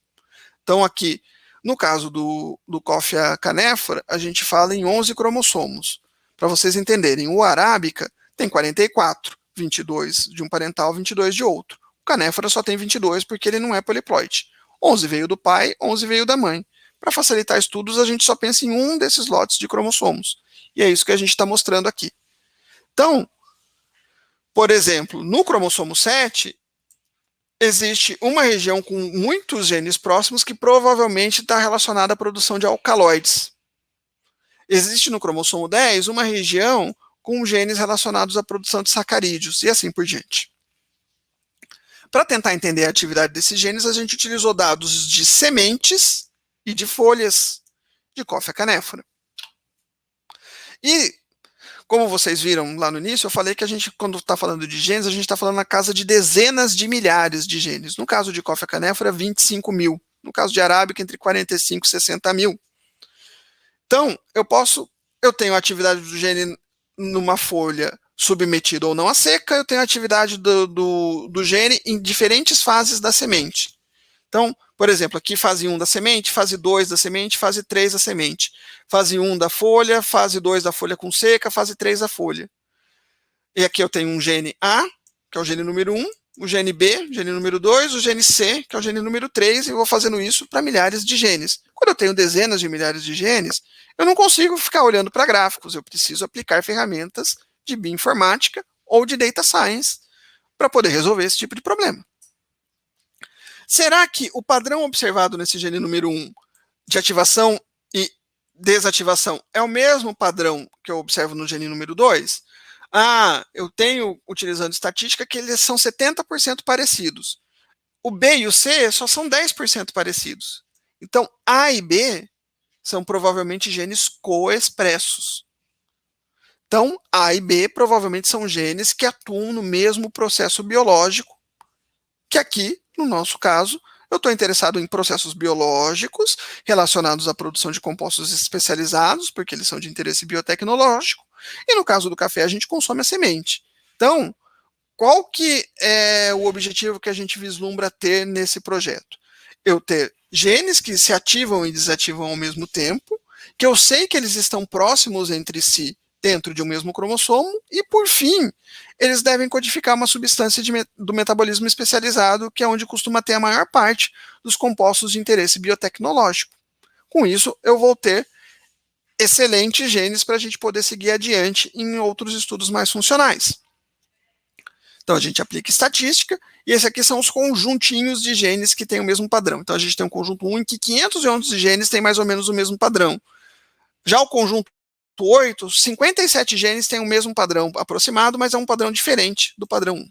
Então aqui, no caso do Coffea canéfora, a gente fala em 11 cromossomos. Para vocês entenderem, o arábica tem 44, 22 de um parental, 22 de outro. O canéfora só tem 22 porque ele não é poliploide. 11 veio do pai, 11 veio da mãe. Para facilitar estudos, a gente só pensa em um desses lotes de cromossomos. E é isso que a gente está mostrando aqui. Então, por exemplo, no cromossomo 7, existe uma região com muitos genes próximos que provavelmente está relacionada à produção de alcaloides. Existe no cromossomo 10 uma região com genes relacionados à produção de sacarídeos, e assim por diante. Para tentar entender a atividade desses genes, a gente utilizou dados de sementes e de folhas de Coffea canéfora. E, como vocês viram lá no início, eu falei que a gente, quando está falando de genes, a gente está falando na casa de dezenas de milhares de genes. No caso de Coffea canéfora, 25 mil. No caso de arábica, entre 45 e 60 mil. Então, eu tenho a atividade do gene numa folha submetida ou não à seca, eu tenho a atividade do gene em diferentes fases da semente. Então, por exemplo, aqui fase 1 da semente, fase 2 da semente, fase 3 da semente. Fase 1 da folha, fase 2 da folha com seca, fase 3 da folha. E aqui eu tenho um gene A, que é o gene número 1, o gene B, gene número 2, o gene C, que é o gene número 3, e eu vou fazendo isso para milhares de genes. Quando eu tenho dezenas de milhares de genes, eu não consigo ficar olhando para gráficos, eu preciso aplicar ferramentas de bioinformática ou de data science para poder resolver esse tipo de problema. Será que o padrão observado nesse gene número 1 de ativação e desativação é o mesmo padrão que eu observo no gene número 2? Eu tenho, utilizando estatística, que eles são 70% parecidos. O B e o C só são 10% parecidos. Então, A e B são provavelmente genes coexpressos. Então, A e B provavelmente são genes que atuam no mesmo processo biológico, que aqui, no nosso caso, eu estou interessado em processos biológicos relacionados à produção de compostos especializados, porque eles são de interesse biotecnológico, e no caso do café a gente consome a semente. Então, qual que é o objetivo que a gente vislumbra ter nesse projeto? Eu ter genes que se ativam e desativam ao mesmo tempo, que eu sei que eles estão próximos entre si dentro de um mesmo cromossomo, e por fim, eles devem codificar uma substância do metabolismo especializado, que é onde costuma ter a maior parte dos compostos de interesse biotecnológico. Com isso, eu vou ter excelentes genes para a gente poder seguir adiante em outros estudos mais funcionais. Então, a gente aplica estatística, e esses aqui são os conjuntinhos de genes que têm o mesmo padrão. Então, a gente tem um conjunto 1 em que 511 genes têm mais ou menos o mesmo padrão. Já o conjunto 8, 57 genes têm o mesmo padrão aproximado, mas é um padrão diferente do padrão 1.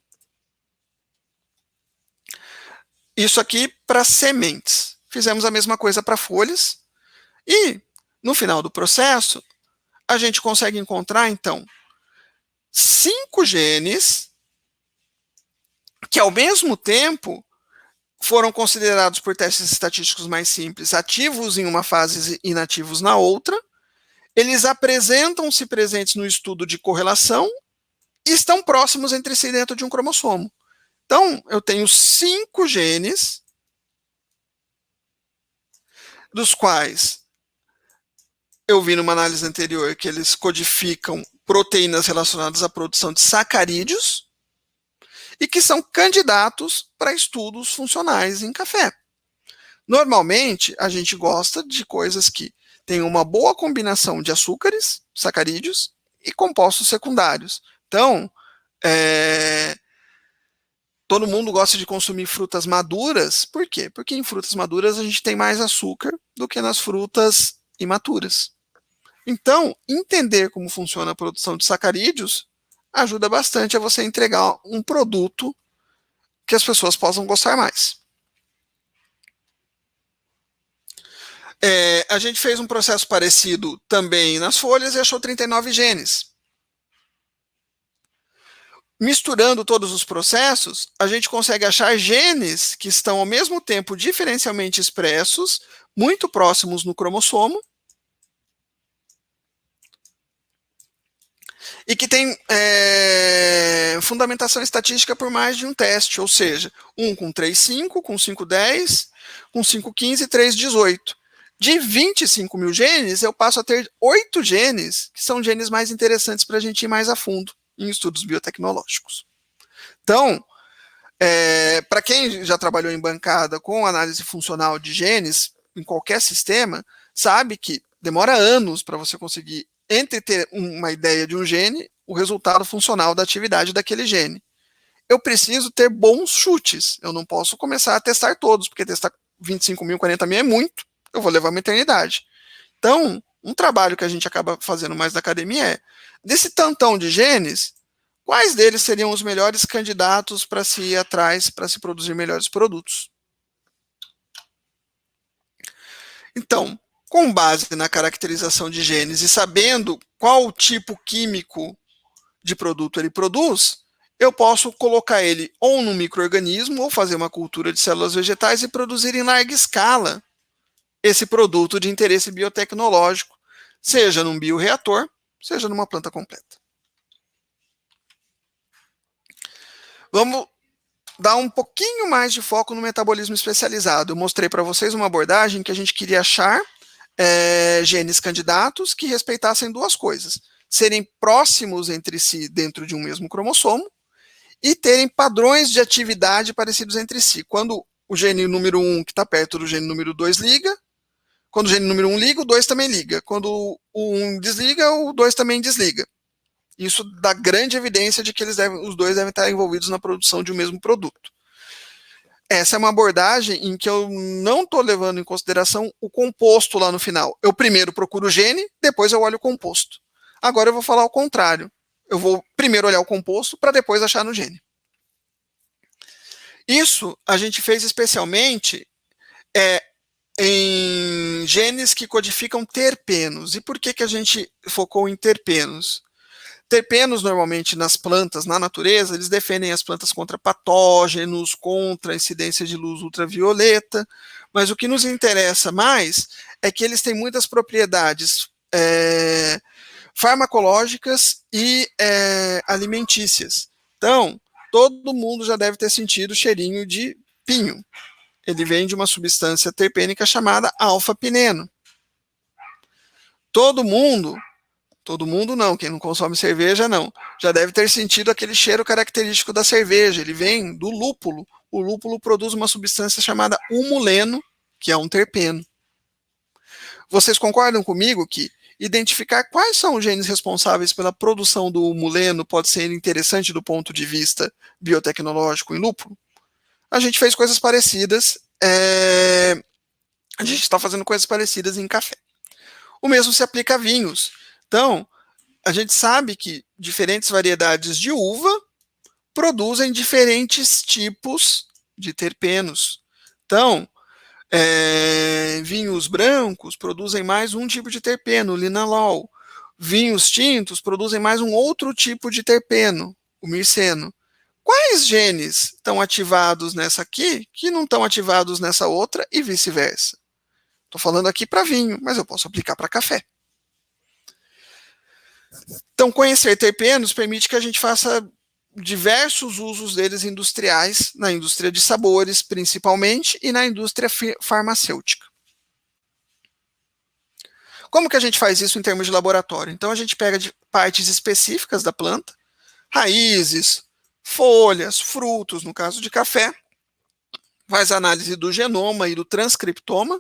Isso aqui para sementes. Fizemos a mesma coisa para folhas. E, no final do processo, a gente consegue encontrar, então, 5 genes que, ao mesmo tempo, foram considerados por testes estatísticos mais simples ativos em uma fase e inativos na outra. Eles apresentam-se presentes no estudo de correlação e estão próximos entre si dentro de um cromossomo. Então, eu tenho 5 genes, dos quais eu vi numa análise anterior que eles codificam proteínas relacionadas à produção de sacarídeos e que são candidatos para estudos funcionais em café. Normalmente, a gente gosta de coisas que têm uma boa combinação de açúcares, sacarídeos e compostos secundários. Então, todo mundo gosta de consumir frutas maduras. Por quê? Porque em frutas maduras a gente tem mais açúcar do que nas frutas imaturas. Então, entender como funciona a produção de sacarídeos ajuda bastante a você entregar um produto que as pessoas possam gostar mais. A gente fez um processo parecido também nas folhas e achou 39 genes. Misturando todos os processos, a gente consegue achar genes que estão ao mesmo tempo diferencialmente expressos, muito próximos no cromossomo, e que tem fundamentação estatística por mais de um teste, ou seja, um com 3,5, com 5,10, com 5,15 e 3,18. De 25 mil genes, eu passo a ter 8 genes, que são genes mais interessantes para a gente ir mais a fundo em estudos biotecnológicos. Então, para quem já trabalhou em bancada com análise funcional de genes, em qualquer sistema, sabe que demora anos para você conseguir, entre ter uma ideia de um gene, o resultado funcional da atividade daquele gene. Eu preciso ter bons chutes, eu não posso começar a testar todos, porque testar 25 mil, 40 mil é muito, eu vou levar uma eternidade. Então, um trabalho que a gente acaba fazendo mais na academia é, desse tantão de genes, quais deles seriam os melhores candidatos para se ir atrás, para se produzir melhores produtos? Então, com base na caracterização de genes e sabendo qual tipo químico de produto ele produz, eu posso colocar ele ou num micro-organismo ou fazer uma cultura de células vegetais e produzir em larga escala esse produto de interesse biotecnológico, seja num bioreator, seja numa planta completa. Vamos dar um pouquinho mais de foco no metabolismo especializado. Eu mostrei para vocês uma abordagem que a gente queria achar genes candidatos que respeitassem duas coisas: serem próximos entre si dentro de um mesmo cromossomo e terem padrões de atividade parecidos entre si. Quando o gene número 1, que está perto do gene número 2, liga, quando o gene número 1 liga, o 2 também liga. Quando o 1 desliga, o 2 também desliga. Isso dá grande evidência de que os dois devem estar envolvidos na produção de um mesmo produto. Essa é uma abordagem em que eu não estou levando em consideração o composto lá no final. Eu primeiro procuro o gene, depois eu olho o composto. Agora eu vou falar o contrário. Eu vou primeiro olhar o composto para depois achar no gene. Isso a gente fez especialmente em genes que codificam terpenos. E por que a gente focou em terpenos? Terpenos, normalmente, nas plantas, na natureza, eles defendem as plantas contra patógenos, contra a incidência de luz ultravioleta, mas o que nos interessa mais é que eles têm muitas propriedades farmacológicas e alimentícias. Então, todo mundo já deve ter sentido o cheirinho de pinho. Ele vem de uma substância terpênica chamada alfa-pineno. Todo mundo não, quem não consome cerveja não, já deve ter sentido aquele cheiro característico da cerveja, ele vem do lúpulo. O lúpulo produz uma substância chamada humuleno, que é um terpeno. Vocês concordam comigo que identificar quais são os genes responsáveis pela produção do humuleno pode ser interessante do ponto de vista biotecnológico em lúpulo? A gente fez coisas parecidas, a gente está fazendo coisas parecidas em café. O mesmo se aplica a vinhos. Então, a gente sabe que diferentes variedades de uva produzem diferentes tipos de terpenos. Então, vinhos brancos produzem mais um tipo de terpeno, o linalol. Vinhos tintos produzem mais um outro tipo de terpeno, o mirceno. Quais genes estão ativados nessa aqui que não estão ativados nessa outra e vice-versa? Estou falando aqui para vinho, mas eu posso aplicar para café. Então, conhecer terpenos permite que a gente faça diversos usos deles industriais, na indústria de sabores, principalmente, e na indústria farmacêutica. Como que a gente faz isso em termos de laboratório? Então, a gente pega partes específicas da planta, raízes, folhas, frutos, no caso de café, faz análise do genoma e do transcriptoma,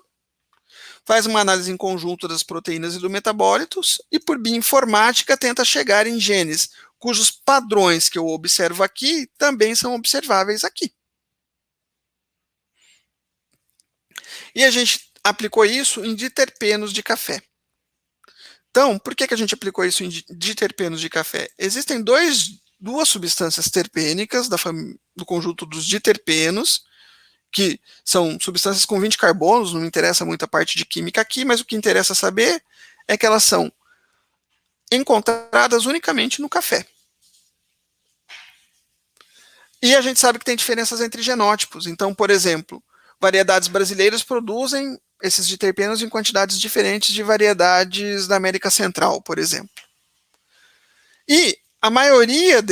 faz uma análise em conjunto das proteínas e dos metabólitos, e por bioinformática tenta chegar em genes cujos padrões que eu observo aqui também são observáveis aqui. E a gente aplicou isso em diterpenos de café. Então, por que a gente aplicou isso em diterpenos de café? Existem duas substâncias terpênicas do conjunto dos diterpenos, que são substâncias com 20 carbonos, não me interessa muito a parte de química aqui, mas o que interessa saber é que elas são encontradas unicamente no café. E a gente sabe que tem diferenças entre genótipos. Então, por exemplo, variedades brasileiras produzem esses diterpenos em quantidades diferentes de variedades da América Central, por exemplo. E a maioria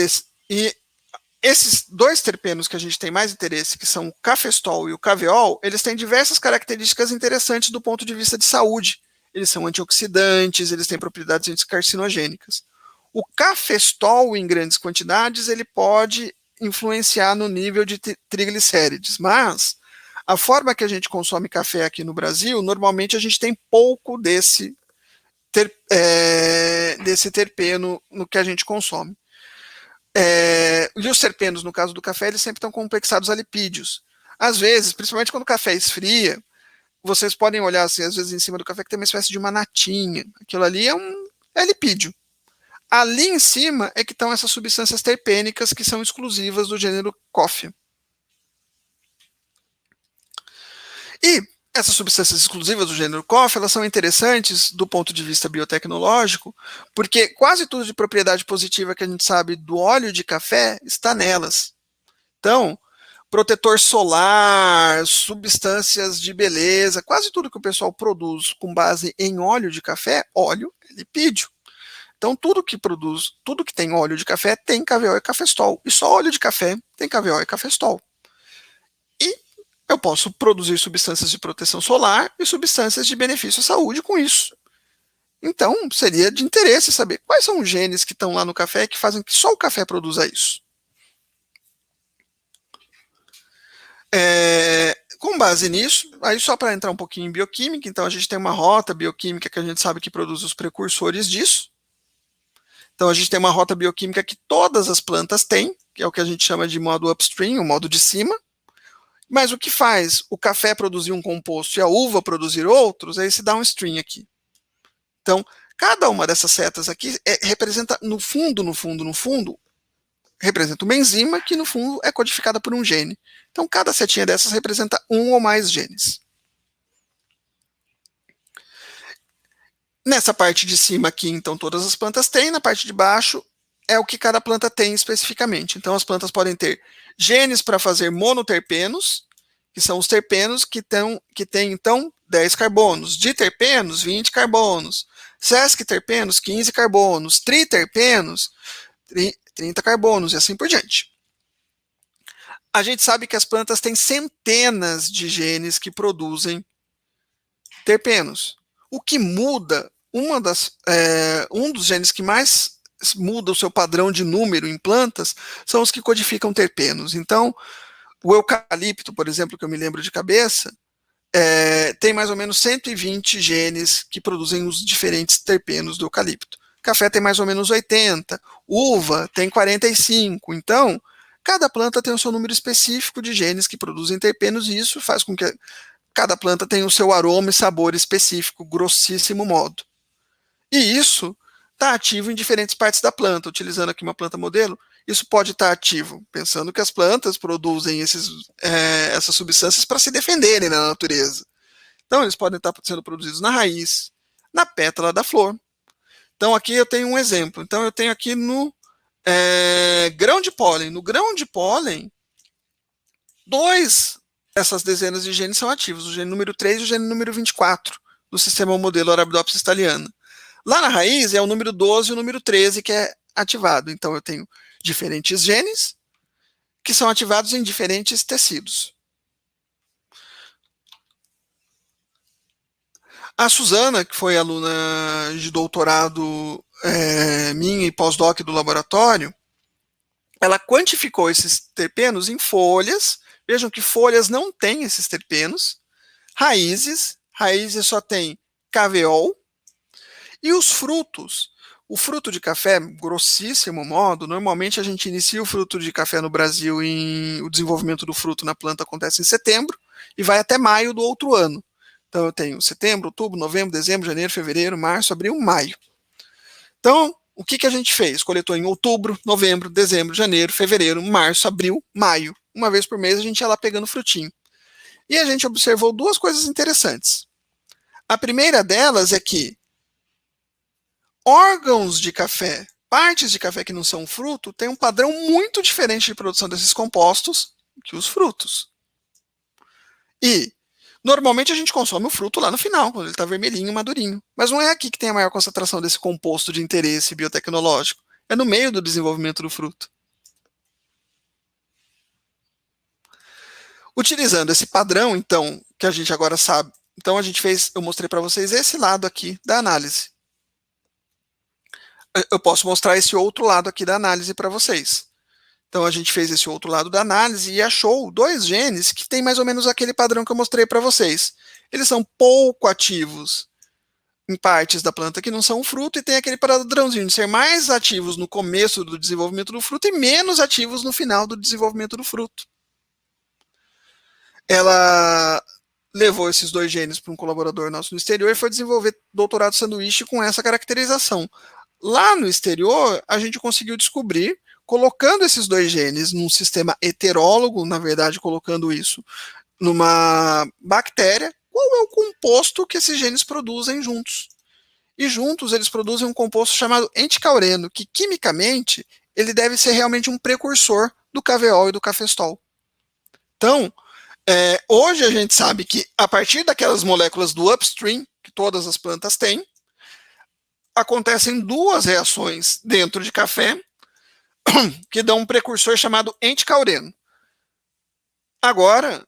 esses dois terpenos que a gente tem mais interesse, que são o cafestol e o caveol, eles têm diversas características interessantes do ponto de vista de saúde. Eles são antioxidantes, eles têm propriedades anticarcinogênicas. O cafestol, em grandes quantidades, ele pode influenciar no nível de triglicérides, mas a forma que a gente consome café aqui no Brasil, normalmente a gente tem pouco desse terpeno no que a gente consome. E os terpenos, no caso do café, eles sempre estão complexados a lipídios. Às vezes, principalmente quando o café esfria, vocês podem olhar assim, às vezes em cima do café que tem uma espécie de uma natinha. Aquilo ali é lipídio. Ali em cima é que estão essas substâncias terpênicas que são exclusivas do gênero Coffea. E essas substâncias exclusivas do gênero Coffea, elas são interessantes do ponto de vista biotecnológico, porque quase tudo de propriedade positiva que a gente sabe do óleo de café está nelas. Então, protetor solar, substâncias de beleza, quase tudo que o pessoal produz com base em óleo de café, óleo é lipídio. Então, tudo que tem óleo de café tem caveol e cafestol. E só óleo de café tem caveol e cafestol. E eu posso produzir substâncias de proteção solar e substâncias de benefício à saúde com isso. Então, seria de interesse saber quais são os genes que estão lá no café que fazem que só o café produza isso. Com base nisso, aí só para entrar um pouquinho em bioquímica, então a gente tem uma rota bioquímica que a gente sabe que produz os precursores disso. Então a gente tem uma rota bioquímica que todas as plantas têm, que é o que a gente chama de modo upstream, o modo de cima. Mas o que faz o café produzir um composto e a uva produzir outros é esse downstream aqui. Então, cada uma dessas setas aqui representa, no fundo, representa uma enzima que, no fundo, é codificada por um gene. Então, cada setinha dessas representa um ou mais genes. Nessa parte de cima aqui, então, todas as plantas têm. Na parte de baixo, é o que cada planta tem especificamente. Então, as plantas podem ter genes para fazer monoterpenos, que são os terpenos que têm, então, 10 carbonos. Diterpenos, 20 carbonos. Sesquiterpenos, 15 carbonos. Triterpenos, 30 carbonos, e assim por diante. A gente sabe que as plantas têm centenas de genes que produzem terpenos. O que muda, um dos genes que mais muda o seu padrão de número em plantas são os que codificam terpenos. Então, o eucalipto, por exemplo, que eu me lembro de cabeça, tem mais ou menos 120 genes que produzem os diferentes terpenos do eucalipto. Café tem mais ou menos 80, uva tem 45. Então, cada planta tem o seu número específico de genes que produzem terpenos, e isso faz com que cada planta tenha o seu aroma e sabor específico, grossíssimo modo. E isso está ativo em diferentes partes da planta. Utilizando aqui uma planta modelo, isso pode estar ativo, pensando que as plantas produzem essas substâncias para se defenderem na natureza. Então, eles podem estar sendo produzidos na raiz, na pétala da flor. Então, aqui eu tenho um exemplo. Então, eu tenho aqui no Grão de pólen. No grão de pólen, dessas dezenas de genes são ativos, o gene número 3 e o gene número 24, do sistema modelo Arabidopsis thaliana. Lá na raiz é o número 12 e o número 13 que é ativado. Então eu tenho diferentes genes que são ativados em diferentes tecidos. A Suzana, que foi aluna de doutorado minha e pós-doc do laboratório, ela quantificou esses terpenos em folhas. Vejam que folhas não têm esses terpenos. Raízes só tem caveol. E os frutos. O fruto de café, grossíssimo modo, normalmente a gente inicia o fruto de café no Brasil o desenvolvimento do fruto na planta acontece em setembro e vai até maio do outro ano. Então eu tenho setembro, outubro, novembro, dezembro, janeiro, fevereiro, março, abril, maio. Então, o que a gente fez? Coletou em outubro, novembro, dezembro, janeiro, fevereiro, março, abril, maio. Uma vez por mês a gente ia lá pegando frutinho. E a gente observou duas coisas interessantes. A primeira delas é que órgãos de café, partes de café que não são fruto, têm um padrão muito diferente de produção desses compostos que os frutos. E, normalmente, a gente consome o fruto lá no final, quando ele está vermelhinho, madurinho. Mas não é aqui que tem a maior concentração desse composto de interesse biotecnológico. É no meio do desenvolvimento do fruto. Utilizando esse padrão, então, que a gente agora sabe, então eu mostrei para vocês esse lado aqui da análise. Eu posso mostrar esse outro lado aqui da análise para vocês. Então, a gente fez esse outro lado da análise e achou dois genes que têm mais ou menos aquele padrão que eu mostrei para vocês. Eles são pouco ativos em partes da planta que não são fruto e tem aquele padrãozinho de ser mais ativos no começo do desenvolvimento do fruto e menos ativos no final do desenvolvimento do fruto. Ela levou esses dois genes para um colaborador nosso no exterior e foi desenvolver doutorado sanduíche com essa caracterização. Lá no exterior, a gente conseguiu descobrir, colocando esses dois genes num sistema heterólogo, na verdade, colocando isso numa bactéria, qual é o composto que esses genes produzem juntos. E juntos eles produzem um composto chamado enticaureno, que quimicamente ele deve ser realmente um precursor do caveol e do cafestol. Então, hoje a gente sabe que a partir daquelas moléculas do upstream, que todas as plantas têm, acontecem duas reações dentro de café que dão um precursor chamado enticaureno. Agora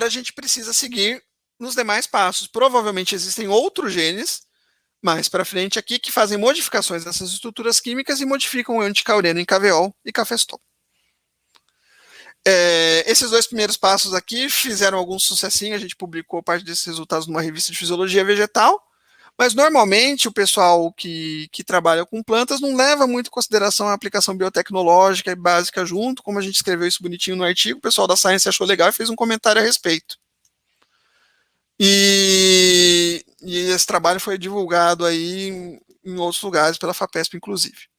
a gente precisa seguir nos demais passos. Provavelmente existem outros genes mais para frente aqui que fazem modificações dessas estruturas químicas e modificam o enticaureno em caveol e cafestol. Esses dois primeiros passos aqui fizeram algum sucessinho, a gente publicou parte desses resultados numa revista de fisiologia vegetal, mas normalmente o pessoal que trabalha com plantas não leva muito em consideração a aplicação biotecnológica e básica junto, como a gente escreveu isso bonitinho no artigo, o pessoal da Science achou legal e fez um comentário a respeito. E esse trabalho foi divulgado aí em outros lugares, pela FAPESP, inclusive.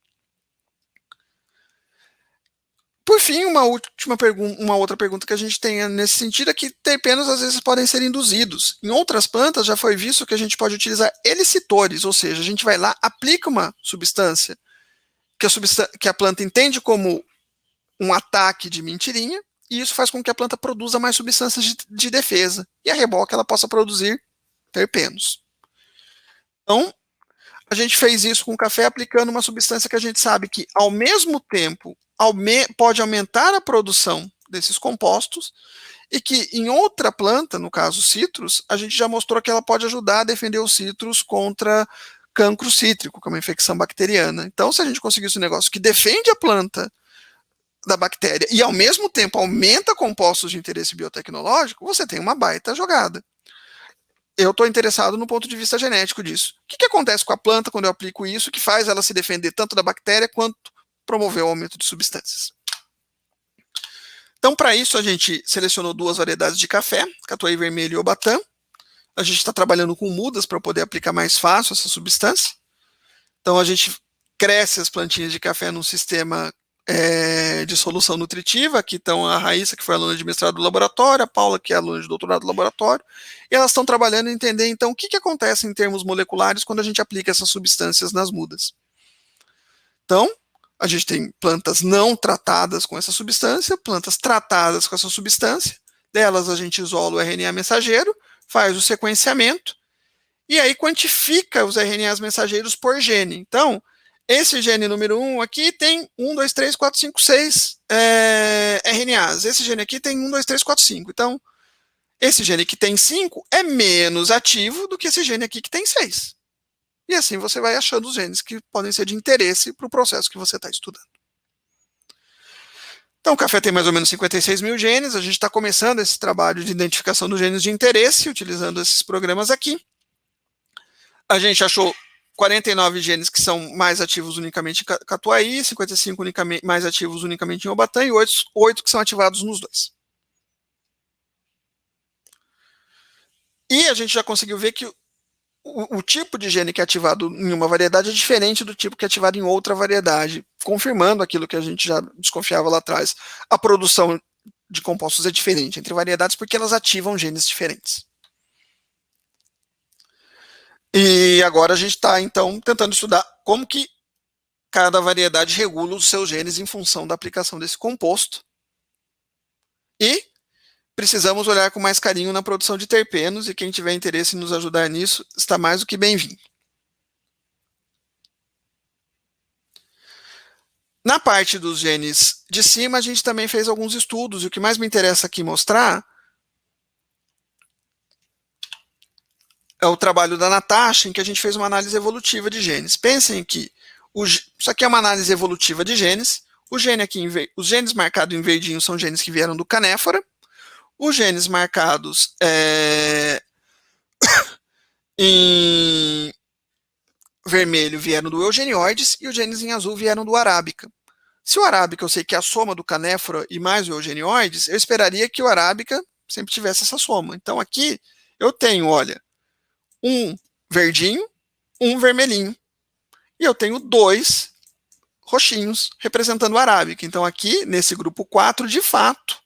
Por fim, uma outra pergunta que a gente tem nesse sentido é que terpenos às vezes podem ser induzidos. Em outras plantas já foi visto que a gente pode utilizar elicitores, ou seja, a gente vai lá, aplica uma substância que a planta entende como um ataque de mentirinha, e isso faz com que a planta produza mais substâncias de defesa, e a reboque ela possa produzir terpenos. Então, a gente fez isso com o café aplicando uma substância que a gente sabe que, ao mesmo tempo, pode aumentar a produção desses compostos e que em outra planta, no caso citros, a gente já mostrou que ela pode ajudar a defender os citros contra cancro cítrico, que é uma infecção bacteriana. Então, se a gente conseguisse um negócio que defende a planta da bactéria e, ao mesmo tempo, aumenta compostos de interesse biotecnológico, você tem uma baita jogada. Eu estou interessado no ponto de vista genético disso. O que acontece com a planta quando eu aplico isso, que faz ela se defender tanto da bactéria quanto promover o aumento de substâncias? Então, para isso, a gente selecionou duas variedades de café, Catuai vermelho e Obatã. A gente está trabalhando com mudas para poder aplicar mais fácil essa substância. Então, a gente cresce as plantinhas de café num sistema de solução nutritiva. Aqui estão a Raíssa, que foi aluna de mestrado do laboratório, a Paula, que é aluna de doutorado do laboratório, e elas estão trabalhando em entender, então, o que acontece em termos moleculares quando a gente aplica essas substâncias nas mudas. Então, a gente tem plantas não tratadas com essa substância, plantas tratadas com essa substância, delas a gente isola o RNA mensageiro, faz o sequenciamento, e aí quantifica os RNAs mensageiros por gene. Então, esse gene número 1 aqui tem 1, 2, 3, 4, 5, 6 RNAs. Esse gene aqui tem 1, 2, 3, 4, 5. Então, esse gene que tem 5 é menos ativo do que esse gene aqui que tem 6. E assim você vai achando os genes que podem ser de interesse para o processo que você está estudando. Então, o café tem mais ou menos 56 mil genes. A gente está começando esse trabalho de identificação dos genes de interesse, utilizando esses programas aqui. A gente achou 49 genes que são mais ativos unicamente em Catuai, 55 mais ativos unicamente em Ubatã e 8 que são ativados nos dois. E a gente já conseguiu ver que o tipo de gene que é ativado em uma variedade é diferente do tipo que é ativado em outra variedade, confirmando aquilo que a gente já desconfiava lá atrás. A produção de compostos é diferente entre variedades porque elas ativam genes diferentes. E agora a gente está, então, tentando estudar como que cada variedade regula os seus genes em função da aplicação desse composto. E precisamos olhar com mais carinho na produção de terpenos, e quem tiver interesse em nos ajudar nisso está mais do que bem-vindo. Na parte dos genes de cima, a gente também fez alguns estudos, e o que mais me interessa aqui mostrar é o trabalho da Natasha, em que a gente fez uma análise evolutiva de genes. Pensem que isso aqui é uma análise evolutiva de genes. Os genes marcados em verdinho são genes que vieram do canéfora. Os genes marcados em vermelho vieram do eugenioides e os genes em azul vieram do arábica. Se o arábica eu sei que é a soma do canéfora e mais o eugenioides, eu esperaria que o arábica sempre tivesse essa soma. Então aqui eu tenho, olha, um verdinho, um vermelhinho. E eu tenho 2 roxinhos representando o arábica. Então aqui, nesse grupo 4, de fato,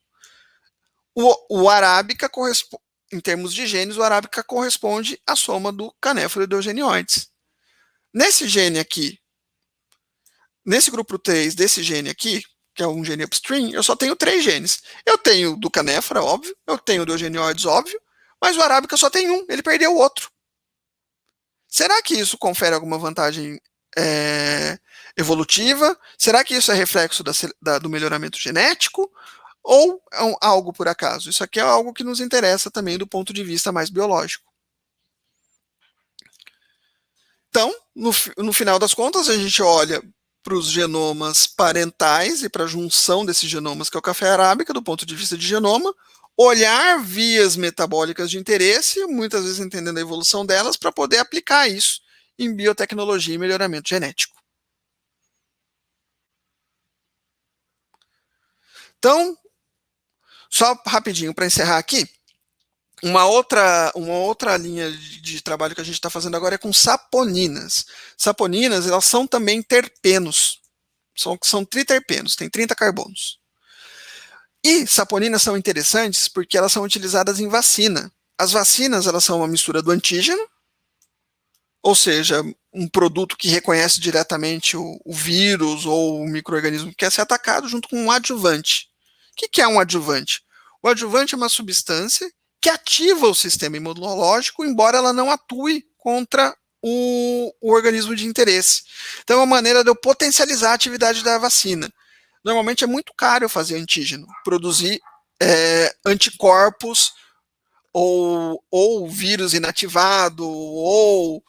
o arábica corresponde, em termos de genes, o arábica corresponde à soma do canéfora e do eugenioides. Nesse gene aqui, nesse grupo 3 desse gene aqui, que é um gene upstream, eu só tenho 3 genes. Eu tenho do canéfora, óbvio, eu tenho do eugenioides, óbvio, mas o arábica só tem um, ele perdeu o outro. Será que isso confere alguma vantagem evolutiva? Será que isso é reflexo do melhoramento genético? Ou é algo por acaso? Isso aqui é algo que nos interessa também do ponto de vista mais biológico. Então, no final das contas, a gente olha para os genomas parentais e para a junção desses genomas, que é o café arábica, do ponto de vista de genoma, olhar vias metabólicas de interesse, muitas vezes entendendo a evolução delas, para poder aplicar isso em biotecnologia e melhoramento genético. Então, só rapidinho para encerrar aqui, uma outra linha de trabalho que a gente está fazendo agora é com saponinas. Saponinas, elas são também terpenos, são triterpenos, tem 30 carbonos. E saponinas são interessantes porque elas são utilizadas em vacina. As vacinas, elas são uma mistura do antígeno, ou seja, um produto que reconhece diretamente o vírus ou o micro-organismo que quer ser atacado, junto com um adjuvante. O que é um adjuvante? O adjuvante é uma substância que ativa o sistema imunológico, embora ela não atue contra o organismo de interesse. Então, é uma maneira de eu potencializar a atividade da vacina. Normalmente é muito caro eu fazer antígeno, produzir anticorpos ou vírus inativado ou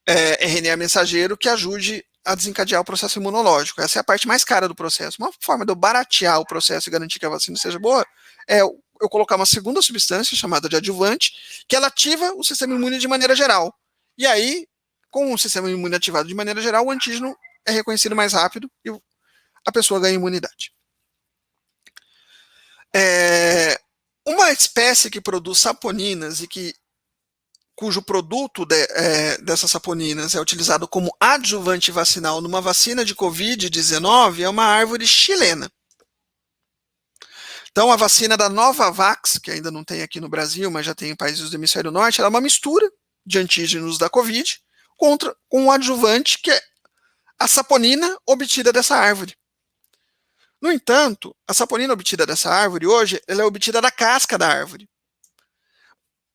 RNA mensageiro que ajude a desencadear o processo imunológico. Essa é a parte mais cara do processo. Uma forma de eu baratear o processo e garantir que a vacina seja boa é eu colocar uma segunda substância chamada de adjuvante, que ela ativa o sistema imune de maneira geral. E aí, com o sistema imune ativado de maneira geral, o antígeno é reconhecido mais rápido e a pessoa ganha imunidade. Uma espécie que produz saponinas e cujo produto dessas saponinas é utilizado como adjuvante vacinal numa vacina de Covid-19 é uma árvore chilena. Então, a vacina da Novavax, que ainda não tem aqui no Brasil, mas já tem em países do hemisfério norte, ela é uma mistura de antígenos da Covid com um adjuvante que é a saponina obtida dessa árvore. No entanto, a saponina obtida dessa árvore hoje, ela é obtida da casca da árvore.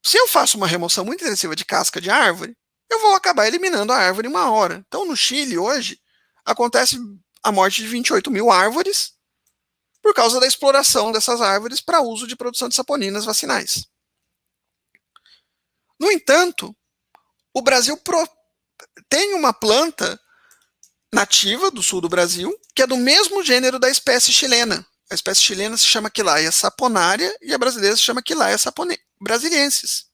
Se eu faço uma remoção muito intensiva de casca de árvore, eu vou acabar eliminando a árvore em uma hora. Então, no Chile, hoje, acontece a morte de 28 mil árvores por causa da exploração dessas árvores para uso de produção de saponinas vacinais. No entanto, o Brasil tem uma planta nativa do sul do Brasil, que é do mesmo gênero da espécie chilena. A espécie chilena se chama Quilaia saponaria e a brasileira se chama Quilaia brasiliensis.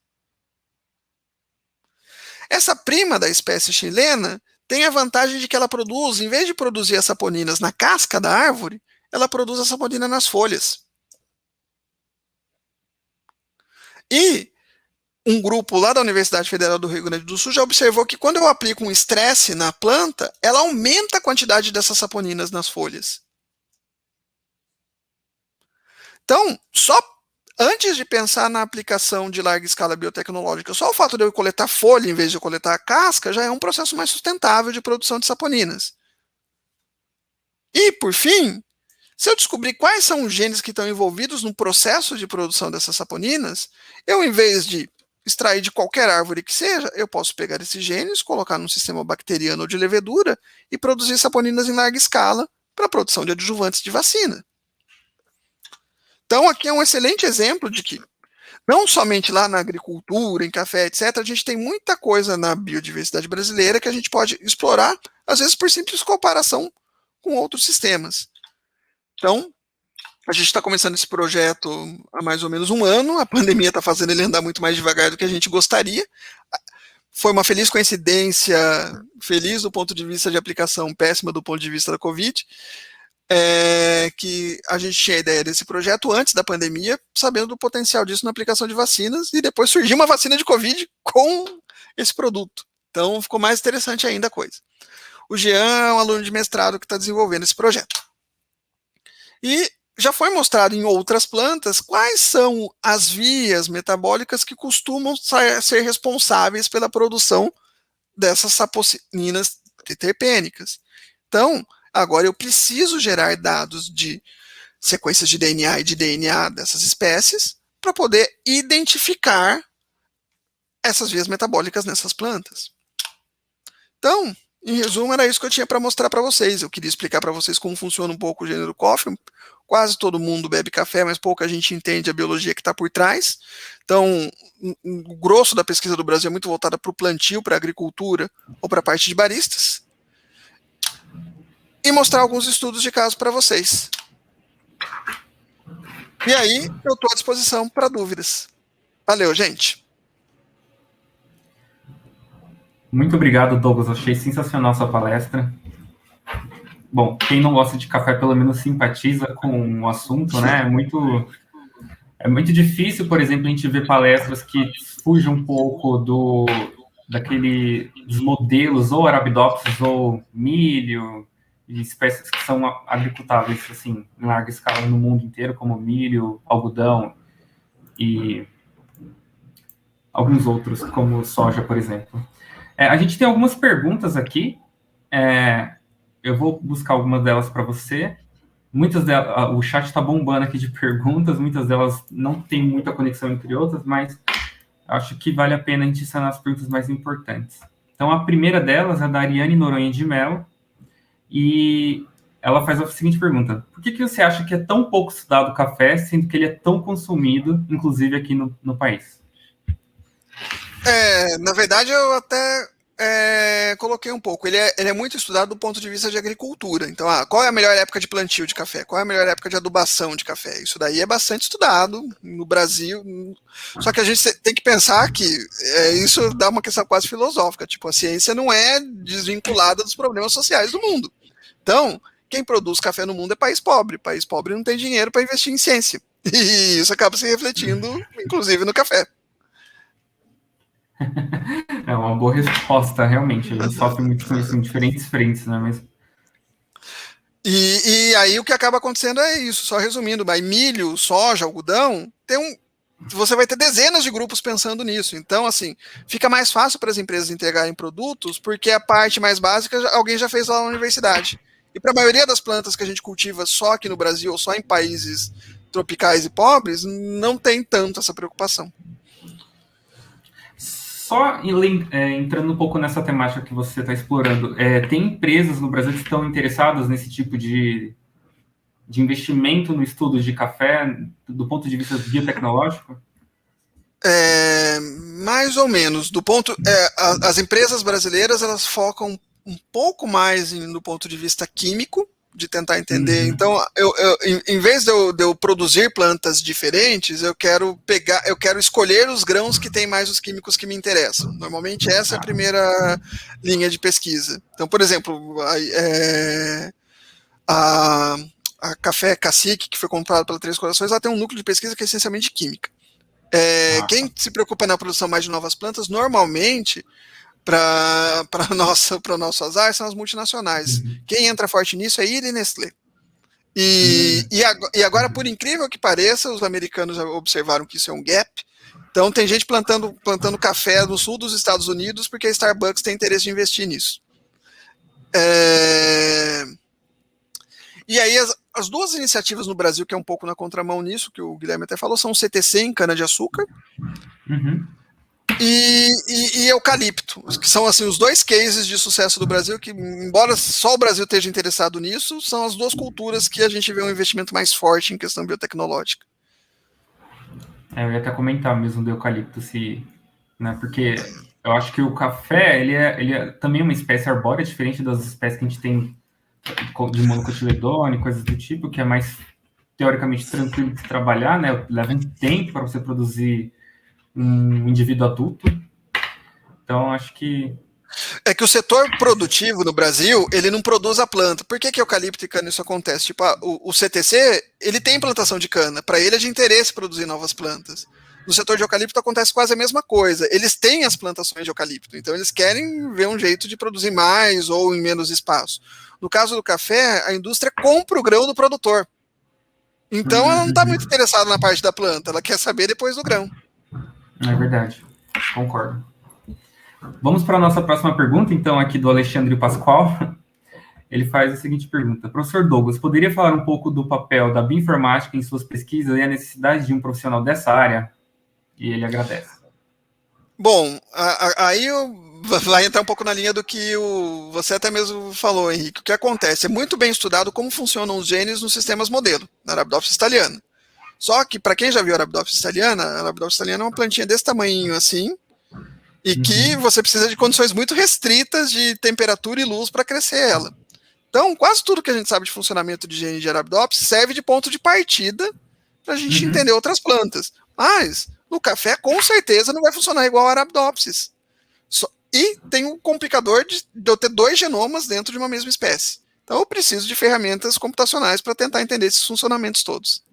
Essa prima da espécie chilena tem a vantagem de que ela produz, em vez de produzir as saponinas na casca da árvore, ela produz a saponina nas folhas. E um grupo lá da Universidade Federal do Rio Grande do Sul já observou que quando eu aplico um estresse na planta, ela aumenta a quantidade dessas saponinas nas folhas. Então, só antes de pensar na aplicação de larga escala biotecnológica, só o fato de eu coletar folha em vez de eu coletar a casca já é um processo mais sustentável de produção de saponinas. E, por fim, se eu descobrir quais são os genes que estão envolvidos no processo de produção dessas saponinas, eu, em vez de extrair de qualquer árvore que seja, eu posso pegar esses genes, colocar num sistema bacteriano ou de levedura e produzir saponinas em larga escala para a produção de adjuvantes de vacina. Então, aqui é um excelente exemplo de que, não somente lá na agricultura, em café, etc., a gente tem muita coisa na biodiversidade brasileira que a gente pode explorar, às vezes por simples comparação com outros sistemas. Então, a gente está começando esse projeto há mais ou menos um ano, a pandemia está fazendo ele andar muito mais devagar do que a gente gostaria. Foi uma feliz coincidência, feliz do ponto de vista de aplicação, péssima do ponto de vista da Covid, que a gente tinha a ideia desse projeto antes da pandemia, sabendo do potencial disso na aplicação de vacinas, e depois surgiu uma vacina de Covid com esse produto. Então, ficou mais interessante ainda a coisa. O Jean é um aluno de mestrado que está desenvolvendo esse projeto. E já foi mostrado em outras plantas quais são as vias metabólicas que costumam ser responsáveis pela produção dessas saponinas terpênicas. Então, agora eu preciso gerar dados de sequências de DNA e de DNA dessas espécies para poder identificar essas vias metabólicas nessas plantas. Então, em resumo, era isso que eu tinha para mostrar para vocês. Eu queria explicar para vocês como funciona um pouco o gênero Coffeum. Quase todo mundo bebe café, mas pouca gente entende a biologia que está por trás. Então, o grosso da pesquisa do Brasil é muito voltada para o plantio, para a agricultura ou para a parte de baristas. E mostrar alguns estudos de caso para vocês. E aí, eu estou à disposição para dúvidas. Valeu, gente. Muito obrigado, Douglas. Achei sensacional a sua palestra. Bom, quem não gosta de café, pelo menos simpatiza com o assunto, né? É muito difícil, por exemplo, a gente ver palestras que fugem um pouco dos modelos, ou Arabidopsis, ou milho, e espécies que são agricultáveis, assim, em larga escala no mundo inteiro, como milho, algodão e alguns outros, como soja, por exemplo. A gente tem algumas perguntas aqui. Eu vou buscar algumas delas para você. Muitas delas, o chat está bombando aqui de perguntas, muitas delas não tem muita conexão entre outras, mas acho que vale a pena a gente sanar as perguntas mais importantes. Então, a primeira delas é da Ariane Noronha de Mello, e ela faz a seguinte pergunta: por que você acha que é tão pouco estudado o café, sendo que ele é tão consumido, inclusive aqui no país? Na verdade, eu até coloquei um pouco. Ele é muito estudado do ponto de vista de agricultura. Então, qual é a melhor época de plantio de café? Qual é a melhor época de adubação de café? Isso daí é bastante estudado no Brasil. Só que a gente tem que pensar que isso dá uma questão quase filosófica. Tipo, a ciência não é desvinculada dos problemas sociais do mundo. Então, quem produz café no mundo é país pobre. País pobre não tem dinheiro para investir em ciência. E isso acaba se refletindo, inclusive, no café. É uma boa resposta, realmente. A gente sofre muito com isso em diferentes frentes, né? Mas... E aí o que acaba acontecendo é isso, só resumindo, milho, soja, algodão, tem você vai ter dezenas de grupos pensando nisso. Então, assim, fica mais fácil para as empresas entregarem produtos, porque a parte mais básica alguém já fez lá na universidade. E para a maioria das plantas que a gente cultiva só aqui no Brasil, ou só em países tropicais e pobres, não tem tanto essa preocupação. Só entrando um pouco nessa temática que você está explorando, tem empresas no Brasil que estão interessadas nesse tipo de investimento no estudo de café do ponto de vista biotecnológico? Mais ou menos. As empresas brasileiras elas focam um pouco mais no ponto de vista químico, de tentar entender. Então, em vez de eu produzir plantas diferentes, eu quero escolher os grãos que têm mais os químicos que me interessam. Normalmente essa é a primeira linha de pesquisa. Então, por exemplo, a Café Cacique, que foi comprado pela Três Corações, ela tem um núcleo de pesquisa que é essencialmente química. Quem se preocupa na produção mais de novas plantas, normalmente, para o nosso azar, são as multinacionais. Quem entra forte nisso é IRI e Nestlé. E agora, por incrível que pareça, os americanos já observaram que isso é um gap. Então, tem gente plantando café no sul dos Estados Unidos porque a Starbucks tem interesse de investir nisso. E aí, as duas iniciativas no Brasil que é um pouco na contramão nisso, que o Guilherme até falou, são o CTC em cana-de-açúcar e eucalipto, que são assim, os dois cases de sucesso do Brasil, que embora só o Brasil esteja interessado nisso, são as duas culturas que a gente vê um investimento mais forte em questão biotecnológica. Eu ia até comentar mesmo do eucalipto, né, porque eu acho que o café, ele é também uma espécie arbórea, diferente das espécies que a gente tem de monocotiledone, coisas do tipo, que é mais teoricamente tranquilo de trabalhar, né? Leva um tempo para você produzir um indivíduo adulto. Então, acho que... É que o setor produtivo no Brasil, ele não produz a planta. Por que eucalipto e cana isso acontece? Tipo, o CTC, ele tem plantação de cana. Para ele é de interesse produzir novas plantas. No setor de eucalipto acontece quase a mesma coisa. Eles têm as plantações de eucalipto, então eles querem ver um jeito de produzir mais ou em menos espaço. No caso do café, a indústria compra o grão do produtor. Então ela não está muito interessada na parte da planta, ela quer saber depois do grão. É verdade, concordo. Vamos para a nossa próxima pergunta, então, aqui do Alexandre Pascoal. Ele faz a seguinte pergunta. Professor Douglas, poderia falar um pouco do papel da bioinformática em suas pesquisas e a necessidade de um profissional dessa área? E ele agradece. Bom, aí vai entrar um pouco na linha do que você até mesmo falou, Henrique. O que acontece? É muito bem estudado como funcionam os genes nos sistemas modelo, na Arabidopsis thaliana. Só que, para quem já viu a Arabidopsis thaliana é uma plantinha desse tamanho assim, e que você precisa de condições muito restritas de temperatura e luz para crescer ela. Então, quase tudo que a gente sabe de funcionamento de gene de Arabidopsis serve de ponto de partida para a gente entender outras plantas. Mas no café, com certeza, não vai funcionar igual a Arabidopsis. E tem um complicador de eu ter dois genomas dentro de uma mesma espécie. Então, eu preciso de ferramentas computacionais para tentar entender esses funcionamentos todos.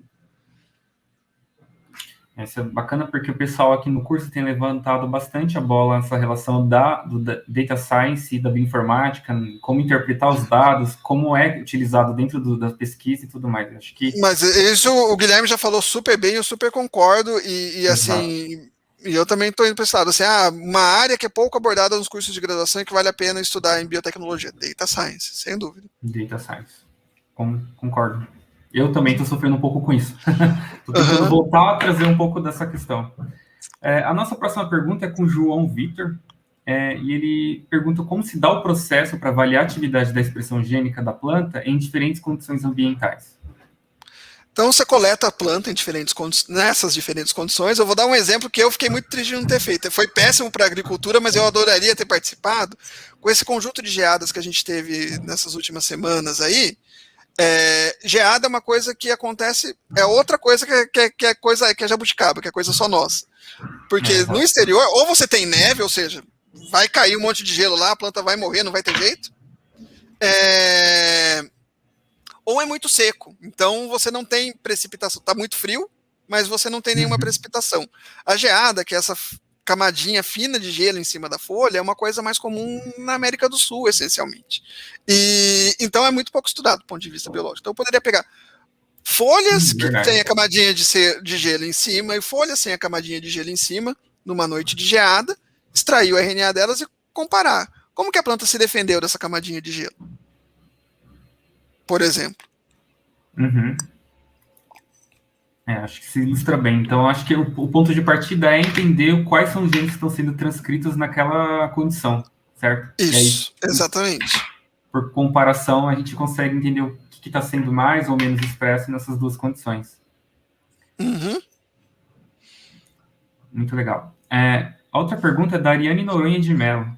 Isso é bacana porque o pessoal aqui no curso tem levantado bastante a bola nessa relação do data science e da bioinformática, como interpretar os dados, como é utilizado dentro da pesquisa e tudo mais. Acho que... Mas isso o Guilherme já falou super bem, eu super concordo, e assim, e eu também estou interessado, assim, uma área que é pouco abordada nos cursos de graduação e que vale a pena estudar em biotecnologia, data science, sem dúvida. Data science, concordo. Eu também estou sofrendo um pouco com isso. Estou tentando voltar a trazer um pouco dessa questão. A nossa próxima pergunta é com o João Vitor, e ele pergunta como se dá o processo para avaliar a atividade da expressão gênica da planta em diferentes condições ambientais. Então, você coleta a planta nessas diferentes condições. Eu vou dar um exemplo que eu fiquei muito triste de não ter feito. Foi péssimo para a agricultura, mas eu adoraria ter participado. Com esse conjunto de geadas que a gente teve nessas últimas semanas aí, geada é uma coisa que acontece, é outra coisa que é jabuticaba, que é coisa só nossa. Porque no exterior, ou você tem neve, ou seja, vai cair um monte de gelo lá, a planta vai morrer, não vai ter jeito. Ou é muito seco, então você não tem precipitação, está muito frio, mas você não tem nenhuma precipitação. A geada, que é essa camadinha fina de gelo em cima da folha, é uma coisa mais comum na América do Sul, essencialmente. E então é muito pouco estudado do ponto de vista biológico. Então eu poderia pegar folhas que Verdade. tem a camadinha de gelo em cima e folhas sem a camadinha de gelo em cima, numa noite de geada, extrair o RNA delas e comparar. Como que a planta se defendeu dessa camadinha de gelo? Por exemplo. Uhum. Acho que se ilustra bem. Então, acho que o ponto de partida é entender quais são os genes que estão sendo transcritos naquela condição, certo? E aí, Isso, exatamente. por comparação, a gente consegue entender o que está sendo mais ou menos expresso nessas duas condições. Uhum. Muito legal. A outra pergunta é da Ariane Noronha de Mello.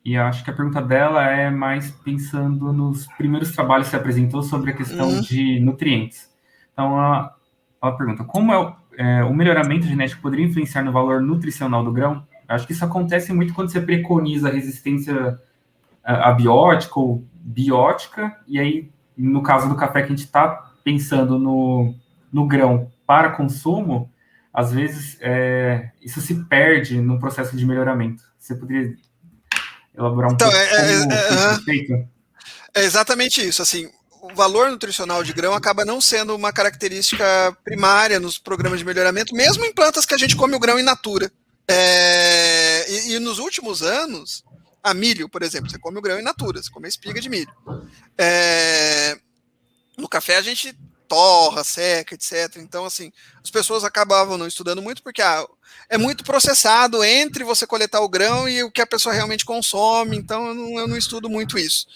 E acho que a pergunta dela é mais pensando nos primeiros trabalhos que você apresentou sobre a questão de nutrientes. Então, ela pergunta, como o melhoramento genético poderia influenciar no valor nutricional do grão? Acho que isso acontece muito quando você preconiza a resistência abiótica ou biótica, e aí, no caso do café que a gente está pensando no grão para consumo, às vezes isso se perde no processo de melhoramento. Você poderia elaborar um Então, pouco como foi feito? é exatamente isso. Assim, o valor nutricional de grão acaba não sendo uma característica primária nos programas de melhoramento, mesmo em plantas que a gente come o grão in natura. E nos últimos anos, a milho, por exemplo, você come o grão in natura, você come a espiga de milho. No café a gente torra, seca, etc. Então, assim, as pessoas acabavam não estudando muito porque é muito processado entre você coletar o grão e o que a pessoa realmente consome, então eu não estudo muito isso.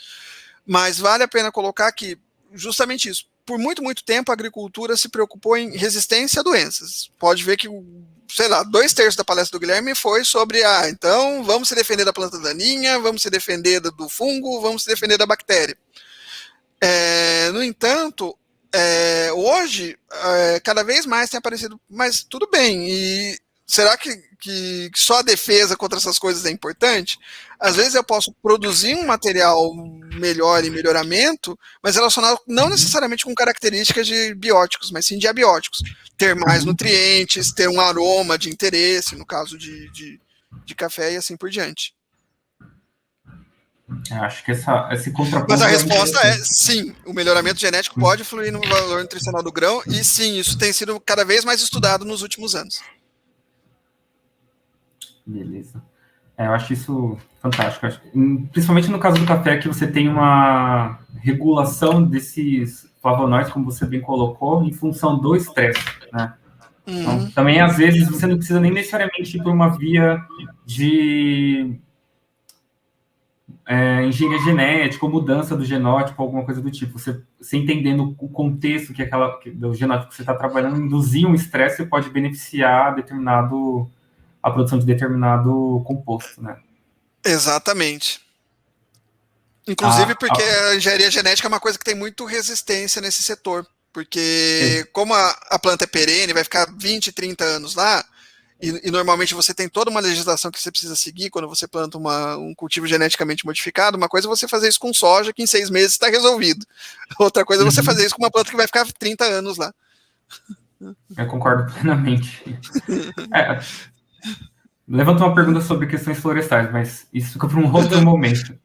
Mas vale a pena colocar que, justamente isso, por muito, muito tempo a agricultura se preocupou em resistência a doenças. Pode ver que, sei lá, 2/3 da palestra do Guilherme foi sobre, então vamos se defender da planta daninha, vamos se defender do fungo, vamos se defender da bactéria. No entanto, hoje, cada vez mais tem aparecido, mas tudo bem, e será que só a defesa contra essas coisas é importante? Às vezes eu posso produzir um material melhor em melhoramento, mas relacionado não necessariamente com características de bióticos, mas sim de abióticos. Ter mais nutrientes, ter um aroma de interesse, no caso de café e assim por diante. Acho que esse Mas a contraponto é resposta é interessante. sim, o melhoramento genético pode fluir no valor nutricional do grão, e sim, isso tem sido cada vez mais estudado nos últimos anos. Beleza. Eu acho isso fantástico. Principalmente no caso do café, que você tem uma regulação desses flavonoides, como você bem colocou, em função do estresse, né? Então, também, às vezes, você não precisa nem necessariamente ir por uma via de engenharia genética ou mudança do genótipo, alguma coisa do tipo. Você entendendo o contexto do genótipo que você está trabalhando, induzir um estresse, você pode beneficiar a produção de determinado composto, né? Exatamente. Inclusive porque a engenharia genética é uma coisa que tem muito resistência nesse setor. Porque como a planta é perene, vai ficar 20, 30 anos lá, e normalmente você tem toda uma legislação que você precisa seguir quando você planta um cultivo geneticamente modificado. Uma coisa é você fazer isso com soja, que em 6 meses está resolvido. Outra coisa é você fazer isso com uma planta que vai ficar 30 anos lá. Eu concordo plenamente. Levanta uma pergunta sobre questões florestais, mas isso fica para um outro momento.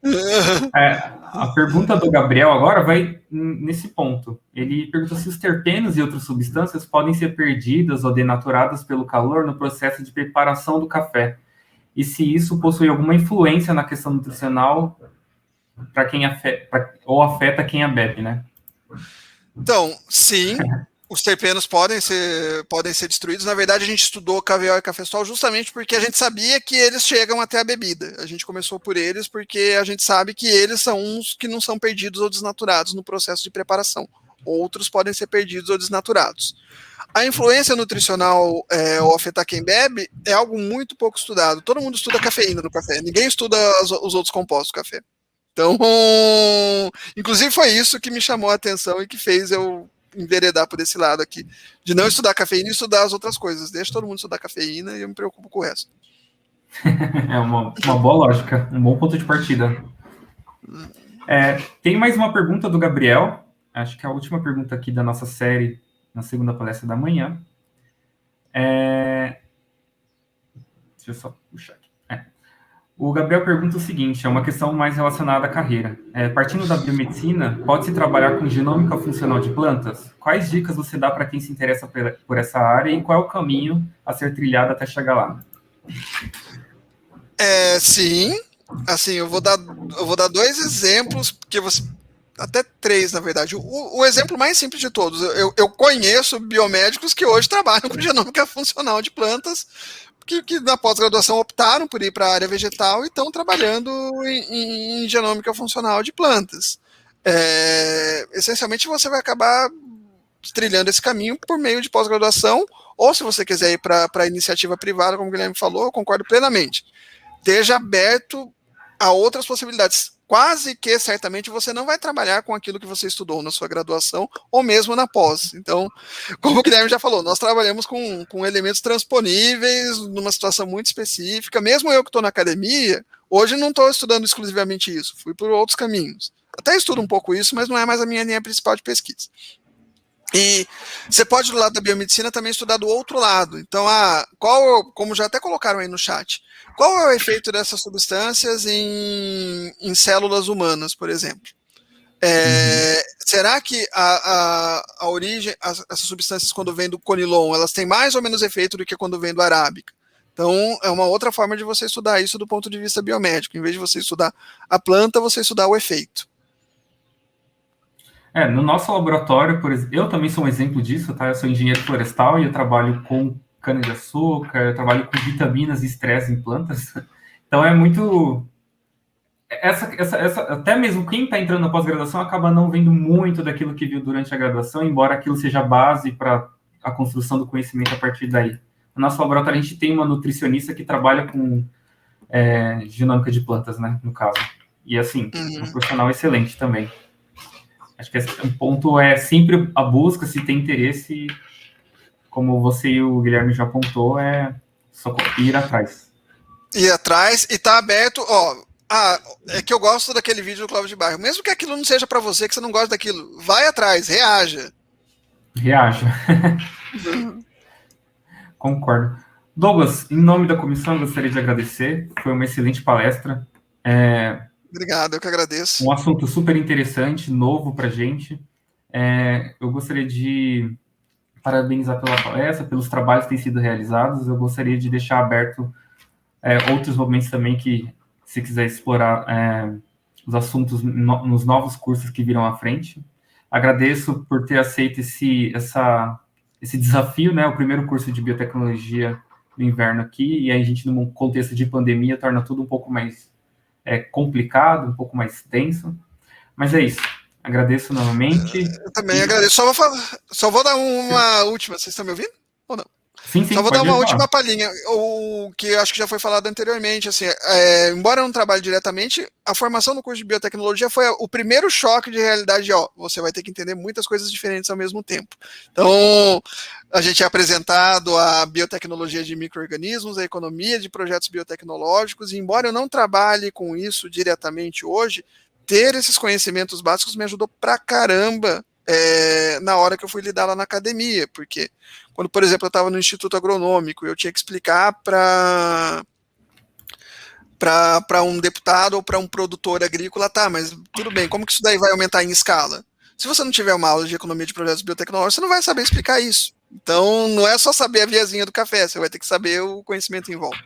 A pergunta do Gabriel agora vai nesse ponto. Ele pergunta se os terpenos e outras substâncias podem ser perdidas ou denaturadas pelo calor no processo de preparação do café, e se isso possui alguma influência na questão nutricional para quem afeta quem a bebe, né? Então, sim, os terpenos podem ser destruídos. Na verdade, a gente estudou caviar e café-sol justamente porque a gente sabia que eles chegam até a bebida. A gente começou por eles porque a gente sabe que eles são uns que não são perdidos ou desnaturados no processo de preparação. Outros podem ser perdidos ou desnaturados. A influência nutricional ao afetar quem bebe é algo muito pouco estudado. Todo mundo estuda cafeína no café, ninguém estuda os outros compostos do café. Então, inclusive foi isso que me chamou a atenção e que fez eu enveredar por esse lado aqui, de não estudar cafeína e estudar as outras coisas. Deixa todo mundo estudar cafeína e eu me preocupo com o resto. É uma boa lógica, um bom ponto de partida. Tem mais uma pergunta do Gabriel, acho que é a última pergunta aqui da nossa série, na segunda palestra da manhã. Deixa eu só puxar aqui. O Gabriel pergunta o seguinte, é uma questão mais relacionada à carreira. Partindo da biomedicina, pode-se trabalhar com genômica funcional de plantas? Quais dicas você dá para quem se interessa por essa área e qual é o caminho a ser trilhado até chegar lá? Sim, assim, eu vou dar 2 exemplos, porque você até 3, na verdade. O exemplo mais simples de todos, eu conheço biomédicos que hoje trabalham com genômica funcional de plantas, que na pós-graduação optaram por ir para a área vegetal e estão trabalhando em genômica funcional de plantas. Essencialmente, você vai acabar trilhando esse caminho por meio de pós-graduação, ou se você quiser ir para a iniciativa privada, como o Guilherme falou, eu concordo plenamente. Esteja aberto a outras possibilidades. Quase que certamente você não vai trabalhar com aquilo que você estudou na sua graduação ou mesmo na pós. Então, como o Guilherme já falou, nós trabalhamos com elementos transponíveis numa situação muito específica. Mesmo eu que estou na academia, hoje não estou estudando exclusivamente isso, fui por outros caminhos. Até estudo um pouco isso, mas não é mais a minha linha principal de pesquisa. E você pode, do lado da biomedicina, também estudar do outro lado. Então, como já até colocaram aí no chat, qual é o efeito dessas substâncias em células humanas, por exemplo? Será que a origem, essas substâncias, quando vêm do conilon, elas têm mais ou menos efeito do que quando vêm do arábica? Então, é uma outra forma de você estudar isso do ponto de vista biomédico. Em vez de você estudar a planta, você estudar o efeito. No nosso laboratório, por exemplo, eu também sou um exemplo disso, tá? Eu sou engenheiro florestal e eu trabalho com cana-de-açúcar, eu trabalho com vitaminas e estresse em plantas. Então é muito... até mesmo quem está entrando na pós-graduação acaba não vendo muito daquilo que viu durante a graduação, embora aquilo seja base para a construção do conhecimento a partir daí. No nosso laboratório, a gente tem uma nutricionista que trabalha com genômica de plantas, né, no caso. E, assim, um profissional excelente também. Acho que um ponto é sempre a busca, se tem interesse, como você e o Guilherme já apontou, é só ir atrás. Ir atrás e tá aberto, é que eu gosto daquele vídeo do Clóvis de Bairro. Mesmo que aquilo não seja para você, que você não gosta daquilo, vai atrás, reaja. Reaja. Concordo. Douglas, em nome da comissão, eu gostaria de agradecer. Foi uma excelente palestra. Obrigado, eu que agradeço. Um assunto super interessante, novo para a gente. Eu gostaria de parabenizar pela palestra, pelos trabalhos que têm sido realizados. Eu gostaria de deixar aberto outros momentos também que, se quiser explorar os assuntos nos novos cursos que virão à frente. Agradeço por ter aceito esse desafio, né? O primeiro curso de biotecnologia no inverno aqui, e aí a gente, num contexto de pandemia, torna tudo um pouco mais complicado, um pouco mais tenso. Mas é isso. Agradeço novamente. Eu também agradeço. Só vou dar uma última. Vocês estão me ouvindo? Ou não? Sim, Só vou dar uma última palhinha, o que acho que já foi falado anteriormente. Assim, embora eu não trabalhe diretamente, a formação no curso de biotecnologia foi o primeiro choque de realidade. Você vai ter que entender muitas coisas diferentes ao mesmo tempo. Então, a gente é apresentado a biotecnologia de micro-organismos, a economia de projetos biotecnológicos, e embora eu não trabalhe com isso diretamente hoje, ter esses conhecimentos básicos me ajudou pra caramba na hora que eu fui lidar lá na academia, porque quando, por exemplo, eu estava no Instituto Agronômico, eu tinha que explicar para um deputado ou para um produtor agrícola, mas tudo bem, como que isso daí vai aumentar em escala? Se você não tiver uma aula de economia de projetos biotecnológicos, você não vai saber explicar isso. Então, não é só saber a viazinha do café, você vai ter que saber o conhecimento em volta.